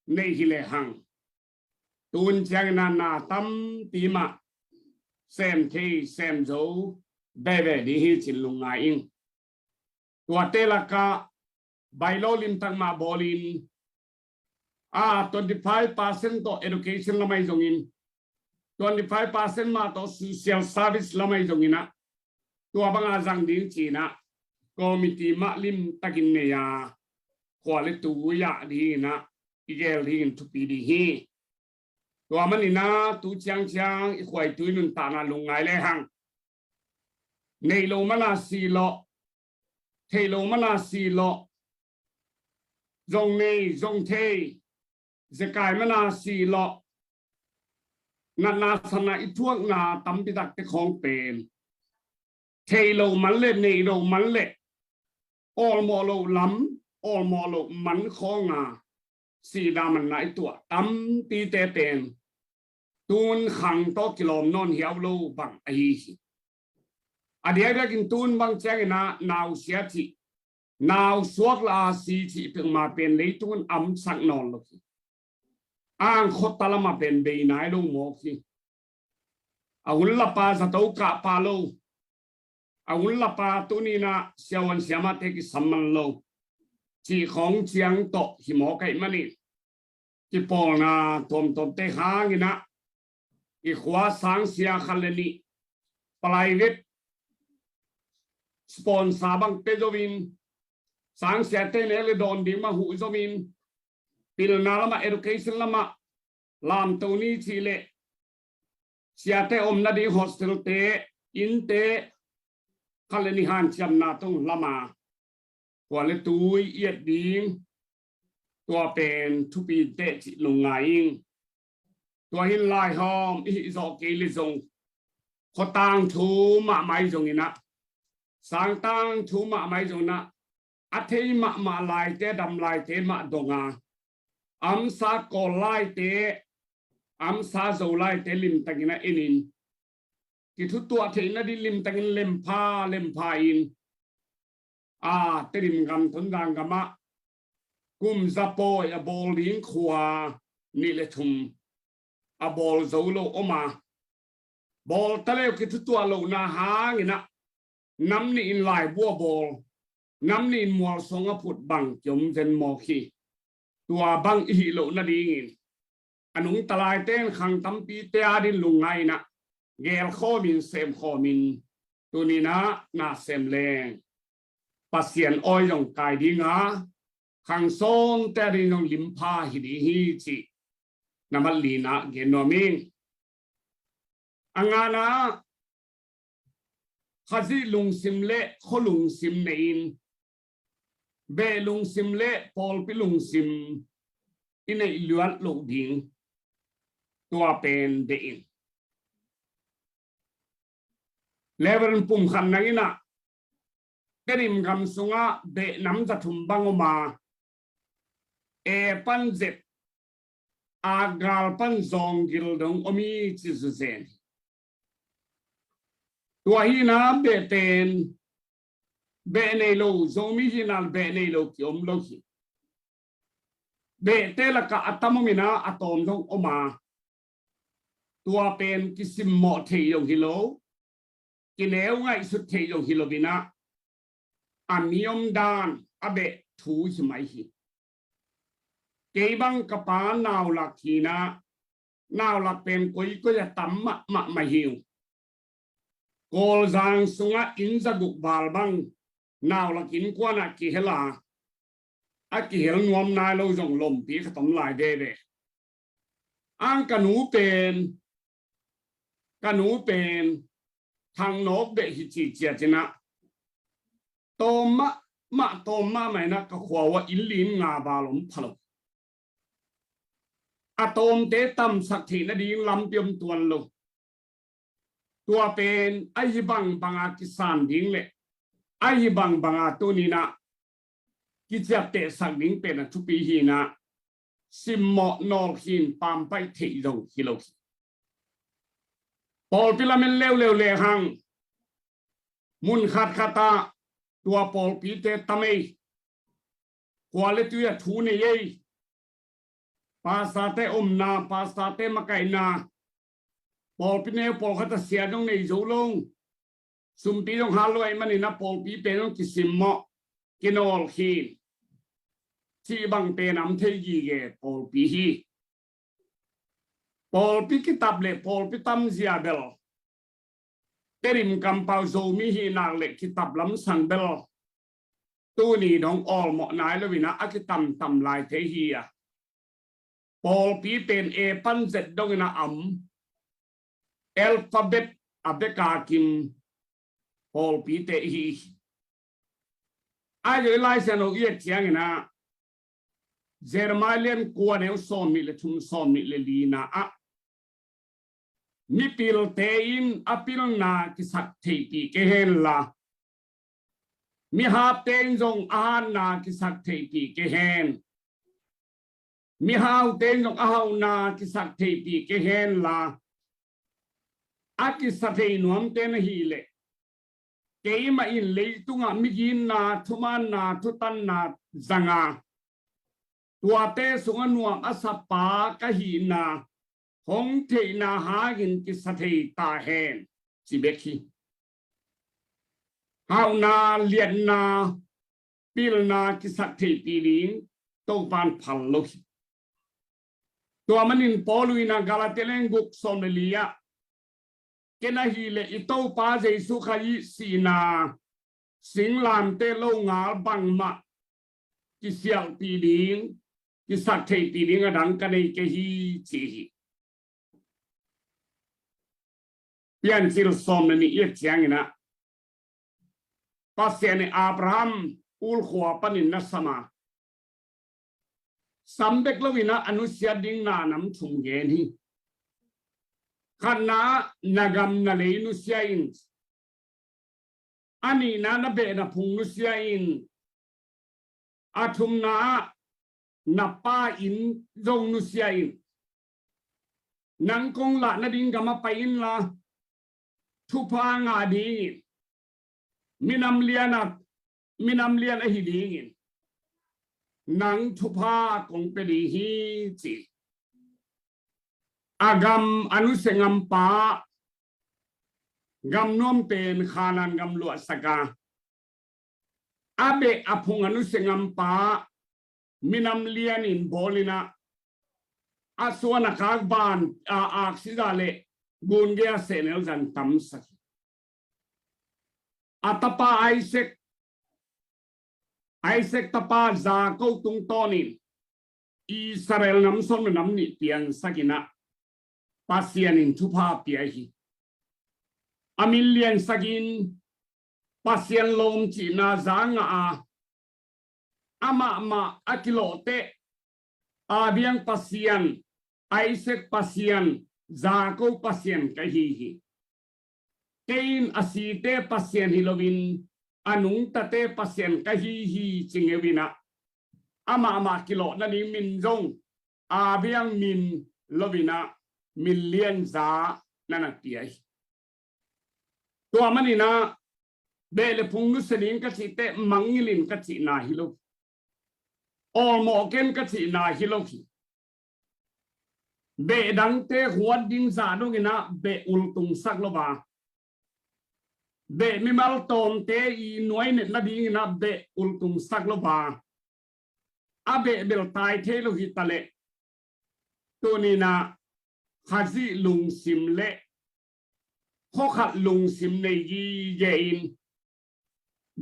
nei hi le hang tun chang na tam ti ma sem the sem zo be be di hi chin lunga inตัวเตลกาไบโลลิมตั้งมาบอลิน25% ต่อ education ละไม่จงอิน25% มาต่อ social service ละไม่จงอินนะตัวบางอาจังดิ้งจีนะก็มีทีมาลิมตะกินเนียขวาเลตัวยาดีนะอีเกลดีนทุกปีดีฮีตัวมันนี่นะตูเชียงอีควายตุยนุนตานาลงไงเลยหังในโลมาลาซีโลเทโลมาลาซีโลจงเนจงเทจะกายมาลาซีโลนาสนาอิทวกนาตั้มปิดักเตของเป็นเทโลมันเล่เนโลมันเล่ออลมอโลล้ำออลมอโลมันของงาสีดามันไหนตัวตั้มตีเตเป็นตูนขังโตกิโลมนอนเหี่ยวโลบังไออดีตกินตูนบางแจ้งนะนาวเสียที nào suốt là si chỉ thường mà bên lấy tuôn ấm sắc non lúc ang khốt ta mà bên bì nái luôn một khi ông là pa sa tàu cả pa lâu ông là pa tu ni na xiao an xiao mà thế cái sắm man lâu chỉ không chiang to thì mò cái mà đi chỉ bỏ na tôm tôm tê hang cái na cái khóa sáng xia khăn lên đi private sponsor bằng tê dovin sáng xia tê này là đòn đi mà hụi dovin pil na lama education lama làm tàu ni chỉ lệ xia tê om na đi hostel tê in tê khăn lên đi han chăm na tông lama quả lệ túi yết điตัวเป็นทุปีเตจิลงไงตัวหินลายหอมอิจอกเกลิจงขอตังทูมาไม่จงนะสังตังทูมาไม่จงนะอัฐิมาลายเตดำลายเตมาดงาอัมซาโกลายเตอัมซาโจลายเตลิมตังนะอินินกิทุตัวเทนะดิลิมตังเลมพาอินเตลิมกันทุนดังกามะกุมซาโปยอบอลลิงขวานี่เลยทุมอบอลโซโลออกมาบอลทะเลกิทุตัวโลนาหางนะน้ำนี่อินไลบัวบอลน้ำนี่อินมัวสงพุดบังจมเจนมอคีตัวบังอีโลนาดีงินอนุงตลายเต้นขังตั้มปีเตียดินลุงไงนะเกลข้อมินเซมข้อมินตัวนี้นะน่าเซมแรงปัสเซียนอ้อยของกายดีงาขังโซนแต่ดินงลิมพาฮิดีฮิจินามัลลีนะเกนโนมิงอังานะข้าซิลุงซิมเล่ขลุงซิมเนินเบลุงซิมเล่พอลปิลุงซิมอินในล้วนโลดิงตัวเป็นเดินเลเวลปุ่มขันนังนะกระดิมคำสุงะเบน้ำจะทุ่มบังออกมาปันเจ็บอากาลปันซองกิลดงอมีจิสุเซนตัวฮีนาเบเตนเบเนโลซงมีฮีนาเบเนโลกิอมโลกิเบเตละกะอัตมมินาอะตอมดงอมาตัวเป็นกิสิมโมเทยงฮิโลกิเลวไงสุดเทยงฮิโลบินะอามิยมดานอเบทูหิไมฮิเก็บังกปานาวลักฮีนะนาวลักเป็นกุยก็จะตั้มมาหิวโกลจางสุงะอินจะกุบาลบังนาวลักอินกว่านักกิเฮลากิเฮลงวมนายเราจงลมปีขตมลายเดเดอังกนูเป็นทางนกเบหิจิเจจนะโตมะไม่นักขวาวอินลินงาบาลมพลอะโตมเตตัมสักทีนาดีลำเปียมตัวลงตัวเป็นไอบังอากิสานดิ้งเละไอบังอาตัวนี้นะกิจเตสักดิ้งเป็นทุปีฮีนะซิมโมนอลหินปามไปเทยงฮิโลกิปอลพิลาเมนเลวเลหังมุนขัดขตาตัวปอลปีเตตเมย์ควาเลตุยทูเนยภาษาเตอมนาภาษาเตมะไกนาปอลปีเนวปอลขัดเสียดงในโจลงสุมปีดงฮาลอยมันนี่นะปอลปีเป็นกิสิมโมกินอลฮีนที่บังเป็นน้ำเทยีเกปอลปีฮีปอลปีกิตับเล่ปอลปีตัมเซียเบลเตริมกัมปาวโซมีฮีนางเล็กกิตับล้ำสังเบลตัวนี้น้องออลหมอนายแล้ววินะอักิตัมลายเทฮีอะปอลปีเป็นปันเจ็ดดงนะอัมเอลฟาเบตอับเบกาคิมปอลปีเตฮีอายุไลเซนโอเอียเทียงนะเจอร์มาเลียนกัวเนวซอมมิเลทุมซอมมิเลลีนาอะมิพิลเตอินอพิลนากิสักเทปีเกเฮนลามิฮาเตนจงอาหารนากิสักเทปีเกเฮนมิฮาวเตนจงอาหารนากิสักเทปีเกเฮนลาอากิสักเทนวมเตนฮีเล ke ma in leitunga migin na thuman na thutan na zanga tua te sunga nuam asapa ka hi na hong the na hagin ki sathei ta hen chibekhi hau na lian na pil na ki sathei piling to ban phal lo tua manin poluina galateleng guk somnelia kena hi le ito pa jesu khai sina singlam te lo ngal bang ma ki sial piling ki sathei piling adang kanei ke hi chi pian sil som ni ye chiang ina pasiane abraham ul khwa panin na sama sambek lowina anusia ding na nam thum ge ni khana nagam na le nu sia in ani na be na phung nu sia in athum na pa in zong nu sia in nang kong la na ding gama pa in la thu pa nga ding minam lian a hi ding nang thu pa kong pe di hi chi agam anu sengam pa gam nom pen khanan gam lo saka abe aphung anu sengam pa minam lian in bolina aswana khagban a aksidale gunge senel jan tam saki atapa Isaac tapa za ko tung tonin Israel nam son nam ni pian sakina pasian in thupa piahi amilian sagin pasian lom chi na zanga ama akilote abiang pasian Isaac pasian Zako pasien kahihi kein asite pasien hilowin anung tate pasien kahihi chingewina ama kilo na ni min zong abiang min lovina million za nanatiai to manina bele pungnu senin ka site mangilin ka na hilo olmo ken ka na hiloki be dang te huat ding za no gina be ultung sak lo ba be mimal tom te I noi net na ding na be ultung sak lo ba abe bel tai the lo hi tale to ni na khazi lung sim le kho khat lung sim nei yi yein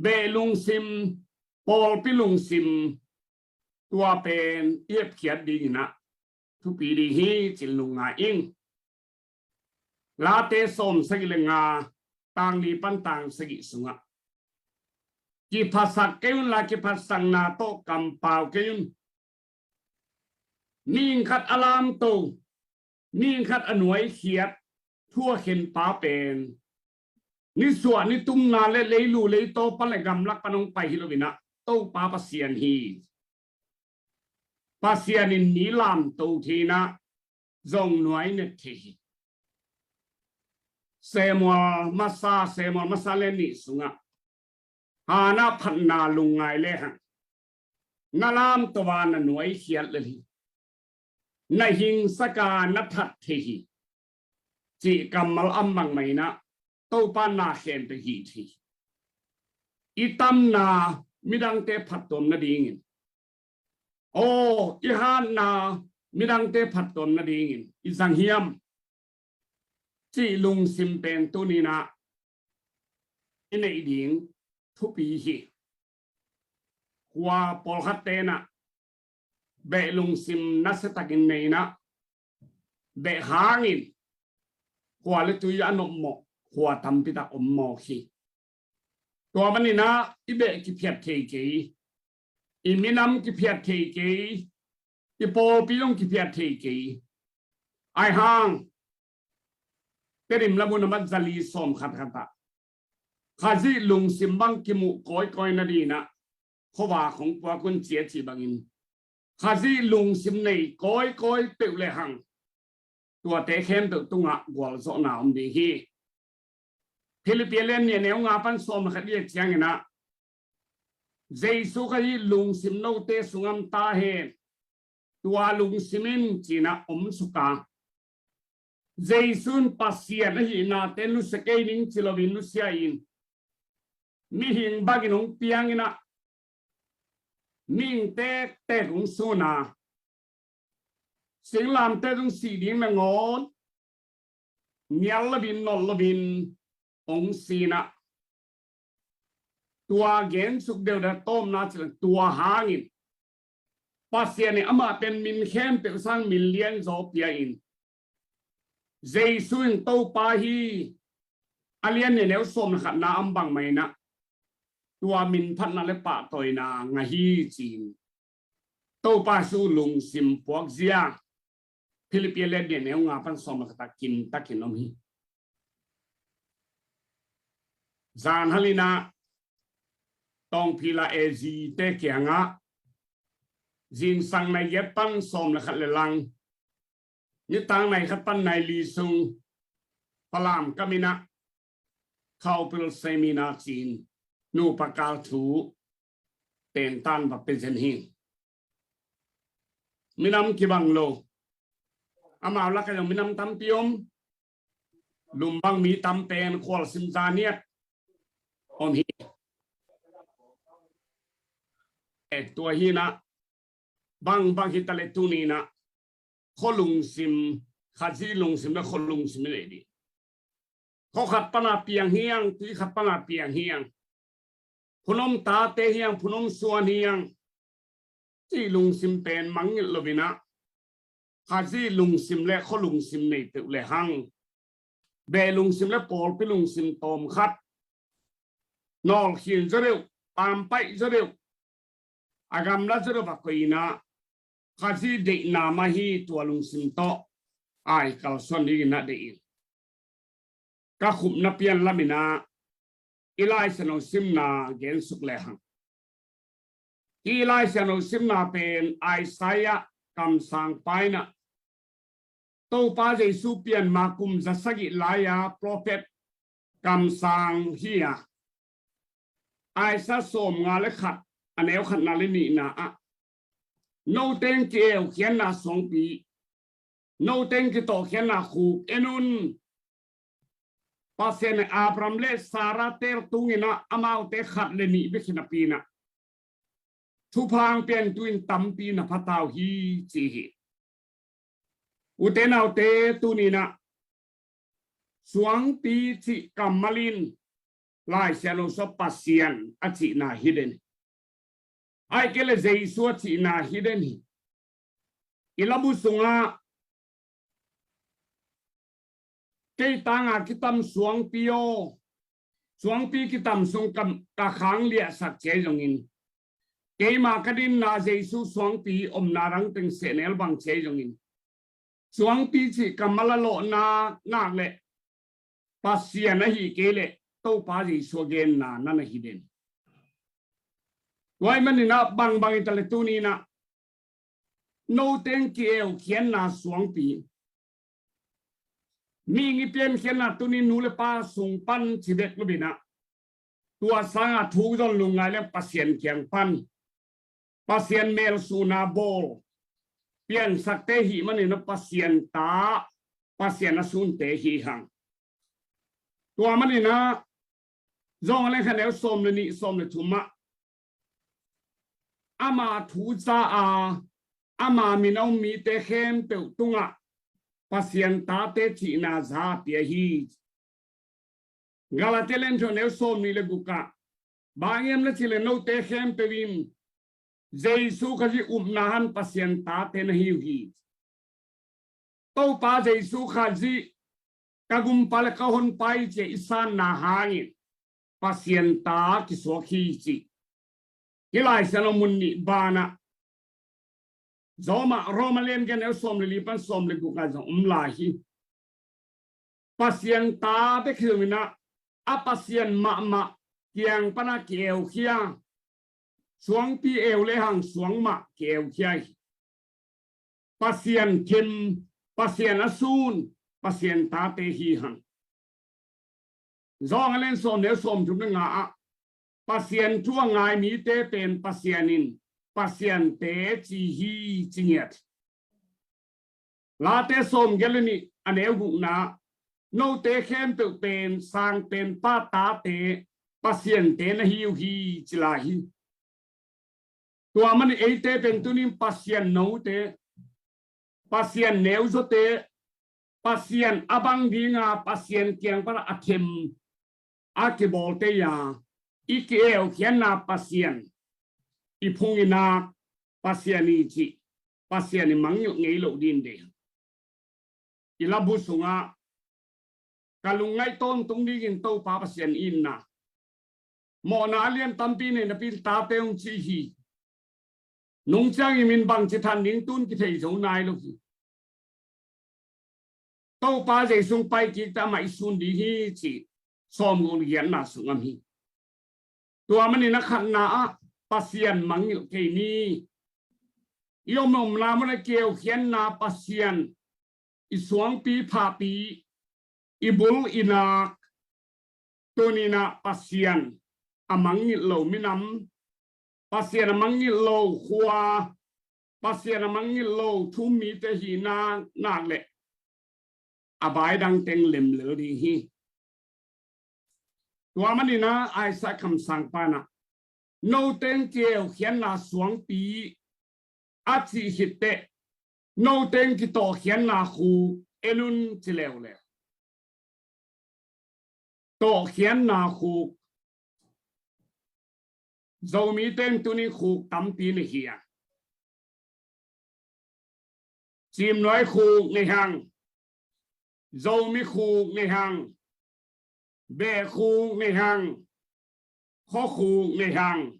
be lung sim pol pi lung sim tua pen yep khiat ding na thu pi di hi chil lunga ing la te som sagi lenga tang li pan tang sagi sunga ki phasak keun la ki phasang na to kam pau keun ning khat alam to ning khat anuai khiat thua khen pa pen ni suwa ni tum na le leilu le to pa le gam lak panong pai hilowina to pa pasian hi pasian in ni lam to thina zong nuai ne thi semol masa le ni sunga hana phanna lungai le han nalam to wan nuai khiat le hi na hing saka na that thi chi kamal amang mai na to pa na khen te hi thi itam na midang te phatom na dingin ihan na midang te phatom na dingin isang hiam chi lung sim pen tu ni na inei ding thu pi hi kwa pol khatte na be lung sim na setakin nei na be hangin kwa le tu ya no mo kwa tampi ta ommo hi to mani na ibe ki phiat ke iminam ki phiat ke ipo pilong ki phiat ke ai hang terim labun mat zali som khata khazi lung simbang ki mu koi na di na khowa khong kwa kun chia chi bangin khazi lung sim nei koi pe le hang tua te khem tu tunga gwal so na om di hi ฟิลิปปินส์เนี่ยแนวงาปันสมขัดเรียกเชียงนะเจสุขยีลุงสิมโนเตสุงามตาเฮตัวลุงสิมินจีนะสุกาเจสุนปัสเซียนฮีนาเตนุสเกนิงจิลวินุสยาอินมีหิงบากินงเปียงนะนิ่งเตะเตะของสุนาสิ่งลามเตะของสีดิ่งแมงอนเนียลบินนอลบินองสีนะตัวเกณฑ์สุกเดียวเดต้มนาจลตัวหางินปัสเซียนเนี่ยอามาเป็นมินเข้มเป็นสังมิลเลียนโซเปียอินเจสุนโตปาฮีอาเลียนเนี่ยแล้วสมขัดนาอัมบังไหมนะตัวมินพัฒนาเลปะตอยนางาฮีจีนโตปาสูลุงซิมพวกเซียฟิลิปปินส์เนี่ยแนวงาปันสมขัดกินตะกินนมฮีจานฮัลินาต้องพิลาเอจีเตเกียงะจินสังในเย็บปันสมขัดเลลังนี่ต่างในขัดปันในลีซุงพลามกามินะเข้าเปิลเซมินาจีนนูปากาลถูเต็นตันแบบเป็นเซนหิงมินำกิบังโลอามาลักยังมินำตัมปิยมลุมบังมีตัมเป็นควอลซิมซาเนียอมฮีตัวฮีนะบังฮิตาเลตูนีนะขลุงซิมขัดซีลุงซิมและขลุงซิมเลยดีเขาขัดปนาเปียงเฮียงที่ขัดปนาเปียงเฮียงพนมตาเตเฮียงพนมสวนเฮียงที่ลุงซิมเป็นมังเงลบินะขัดซีลุงซิมและขลุงซิมในตึกและหังเบลุงซิมและปอลไปลุงซิมตอมขัดนอลเขียนจะเร็วตามไปจะเร็วอากำลังจะเร็วปักกุยนะข้าที่เด็กนามาฮีตัวลุงสิมโตไอ้กัลส่วนนี้นะเด็กก็ขุมนับเพียนละมินาอีไลเซโนซิมนาเกนสุกเลหังอีไลเซโนซิมนาเป็นไอไซยะคำสั่งไปนะโตป้าเจสุเปียนมากุมจะสกิลายาโปรเฟตคำสั่งเฮียไอซาสมงาเลขัดอันเอวขัดนาเลนีนะอะโนเต็งเกลเขียนนา2 ปีโนเต็งกิโตเขียนนาคูเอนุนปัสเซนอาบรัมเลสาราเตลตุงินะอามาอุเตขัดเลนีเบขินาปีนะทุพังเปียนตุนตัมปีนะพัตาวฮีจีฮีอุเตนาอุเตตุนีนะ2 ปีที่กัมมาลินลายเซโนสปัสเซียนอจินาฮิเดนไอ้เกลเจสวตินาฮิเดนฮีอิลาบุสุงาเกตังอาคิตัม2 ปีโอ2 ปีคิตัมสุงกับกะขังเลียสักเจจงอินเกมากดินนาเจสุ2 ปีนารังตึงเสเนลบังเจจงอิน2 ปีที่กัมมาลโลนาเลปัสเซียนฮีเกเลโตปาจิสวเกนนานันฮิเดนไว้มันนี่นะบังอิตาเลตูนีนะโนเต็งเกลเขียนนา2 ปีมีงิเปียนเขียนนาตุนีนูเลปาสุงปันชิเบกลุบินะตัวสังอาทูจนลุงไงเล่ปัสเซียนเขียงปันปัสเซียนเมลสูนาโบเปียนสักเตหีมันนี่นะปัสเซียนตาปัสเซียนสุนเตหีหังตัวมันนี่นะจงอะไรคะแนนสมเลยนี่สมเลยทุมะอามาทูซาอามามินเอามีเตเข้มเตตุงะปัสเซียนตาเตชินาซาเปียฮีกาลาเตเลนโชเนลสมนี่เลกุกะบางอย่างละชิเลนโนเตเข้มเปวินเจสุขจินาหันปัสเซียนตาเตนฮิวฮีโตปาเจสุขจิกากุมปาเลกะฮอนไปเจอิสานนาหางิปัสเซียนตากิสวคีจิฮิไลเซนมุนนิบานะจอมาโรมาเลนกันเอลสมลีปันสมลีกุกาจงลาฮีปัสเซียนตาเปคือมินะอาปัสเซียนมาเกียงปนาเกลเคีย2 ปีเอวเลหัง2 มาเกลเคียปัสเซียนคิมปัสเซียนอสูนปัสเซียนตาเตฮีหัง zong alen som ne som chum nga pasien chuang ngai mi te pen pasienin pasien te chi hi chinget la te som gelani aneu gu na no te khem pe pen sang pen pa ta te pasien te na hi chila hi tua man ei te pen tunin pasien no te pasien neu zo te pasien abang dinga pasien kiang para athem akibol te ya ikeo kiana pasien ipungina pasiani chi pasiani mangyo ngei lo din de ilabu sunga kalungai ton tung di gin to pa pasien inna mo na alien tampi ne na pil ta te ung chi hi nung chang i min bang chi than ning tun ki thei zo nai lo ki to pa je sung pai ki ta mai sun di hi chi som ngon yan na sungam hi tua mani na khan na pasien mangyo ke ni yomom la mo na keu khian na pasien isuang pi pha pi ibul inak tonina pasien amangi lo minam pasien amangi lo khwa pasien amangi lo thumi te hi na le abai dang teng lem le di hi tua mani na ai sa kham sang pa na no teng keu khian na suang pi achi hitte no teng ki to khian na khu elun chileu le to khian na khu zo mi teng tuni khu tam pi le hia chim nói khu ngai hang zo mi khu ngai hang be khu ngai hang kho khu ngai hang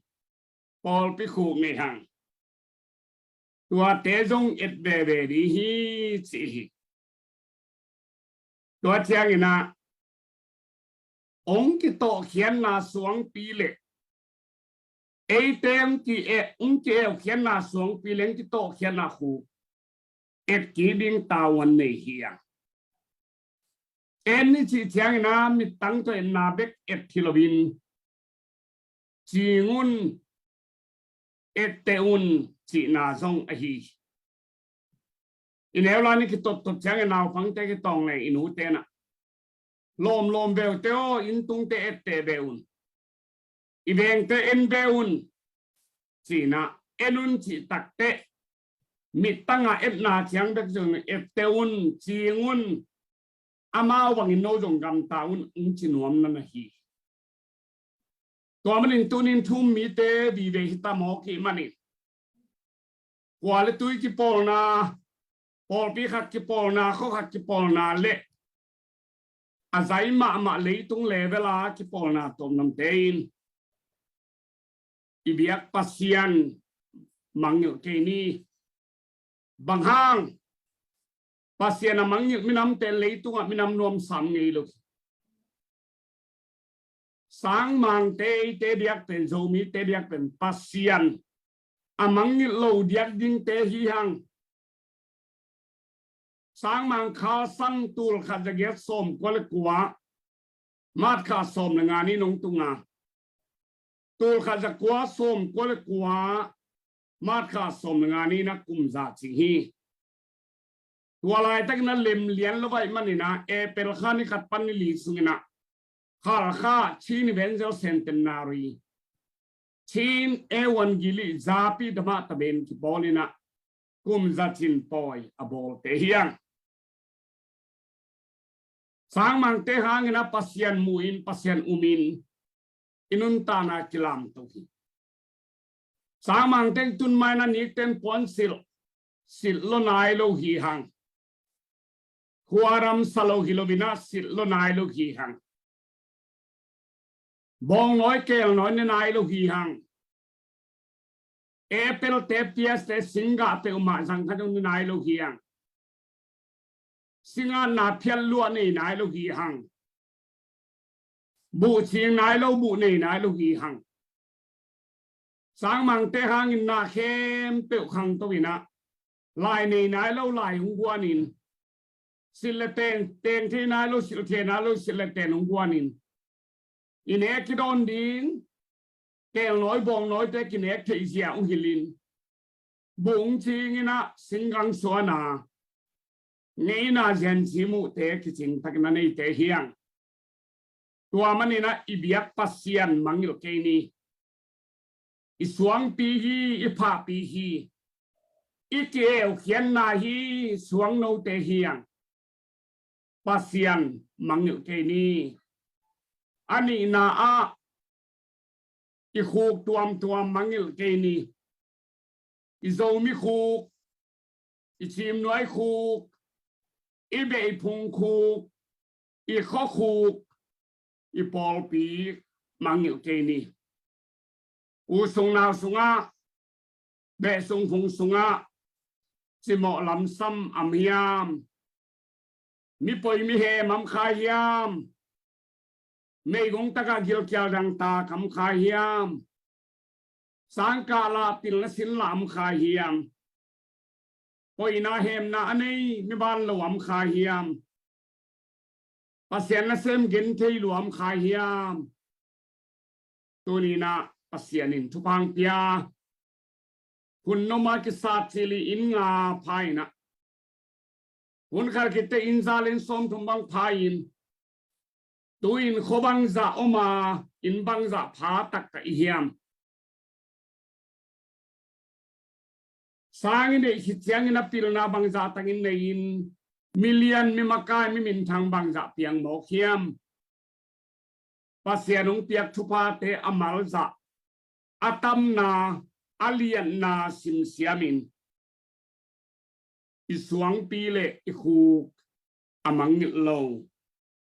pol pi khu ngai hang tua te zong et be di hi chi tua chiang ina ong ki to khian na suang pi le ei tem ki ong ke khian na suang pi leng ki to khian na khu et ki ding tawan nei hiya en ni chi chiang ina mi tang to en na bek et thilobin chingun et teun chi na zong a hi in ela ni ki tot chiang ina phang te ki tong nei inu te na lom beo teo in tung te et te beun i beng te en beun chi na enun chi tak te mi tanga et na chiang bek jong et teun chingun amao bang in no jong gam taun in chi nuam na na hi to manin tunin thum mi te di ve ta mo ki mani kwale tui ki pol na pol pi khak ki pol na kho khak ki pol na le azai ma le tung le vela ki pol na tom nam tein ibiak pasian mangyo ke ni banghang pasian mangyo minam te le tung minam nom sam ngei lo sang mang te diak pen zo mi te diak pen pasian amang lo diak ding te hi hang sang mang kha sang tul kha jaget som kwal kwa mat kha som na ngani nong tunga tul kha jakwa som kwal kwa mat kha som na ngani na kum za chi hi walai tak na lem lian lo vai manina e pel khani khat pan ni li sungina khal kha chin venzel centenary chin ewan gili zapi dama taben ki bolina kum zachin poi abol te hiang sang mang te hangina pasien muin pasien umin inun tana kilam to hi sang mang te tun mai na ni ten pon sil lo nai lo hi hang huaram salo hilovina sil lo nai lo hi hang bong nói kel nói nên ai lo hi hang apple te ps te singa te ma sang kha dong nai lo hi hang singa na phial lu nei nai lo hi hang bu ching nai lo bu nei nai lo hi hang sang mang te hang in na khem pe khang to ina lai nei nai lo lai hung guanin sil ten thi nai lo sil the nai lo sil ten hung guanin ine ki don ding kel noi bong noi te ki nek thei sia ung hilin bung ching ina singang suana ngei na zen chimu te ki ching tak na nei te hiang tua manina ibiak pasian mangil ke ni isuang pi hi ipa pi hi ikeu khian na hi suang no te hiang pasian mangil ke ni ani na a i khuk tuam mangil ke ni i zo mi khuk i chim noi khuk i be phung khuk i kho khuk i pol pi mangil ke ni u sung na sunga be sung phung sunga si mo lam sam am hiam mi poi mi he mam kha hiam mei gong taka gil kyal dang ta kam kha hiam sangka la pil na sin lam kha hiam poi na hem na anei mi ban lo am kha hiam pasien na sem gen thei lu am kha hiam tunina pasianin thupang pia kun no ma ki sat chili in nga phaina kun khar kitte in zalin som thumbang phain tuin khobang za oma in bang za pha tak ka hiam sang in hi chiang in apil na bang za tangin nei in million mi makai mi min thang bang za piang mo khiam pasianung piak thupa te amal za atam na alian na sim siamin isuang pile ikhu amang lo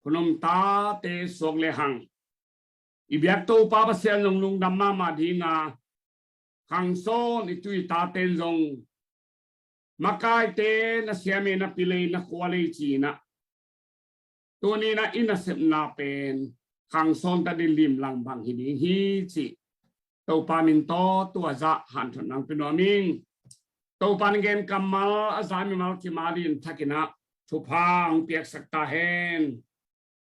kunom ta te sok le hang ibyak to pa pasian long lung damma ma dinga hang son itui ta ten zong makai te na siamin na pile na kwale china tuni na inasep na pen hang son ta di lim lang bang hiding hi chi tàu pa min to tua za han thon nang pinoming tàu pan gen kamal azami mal ki malin thakina thu phang piak sakta hen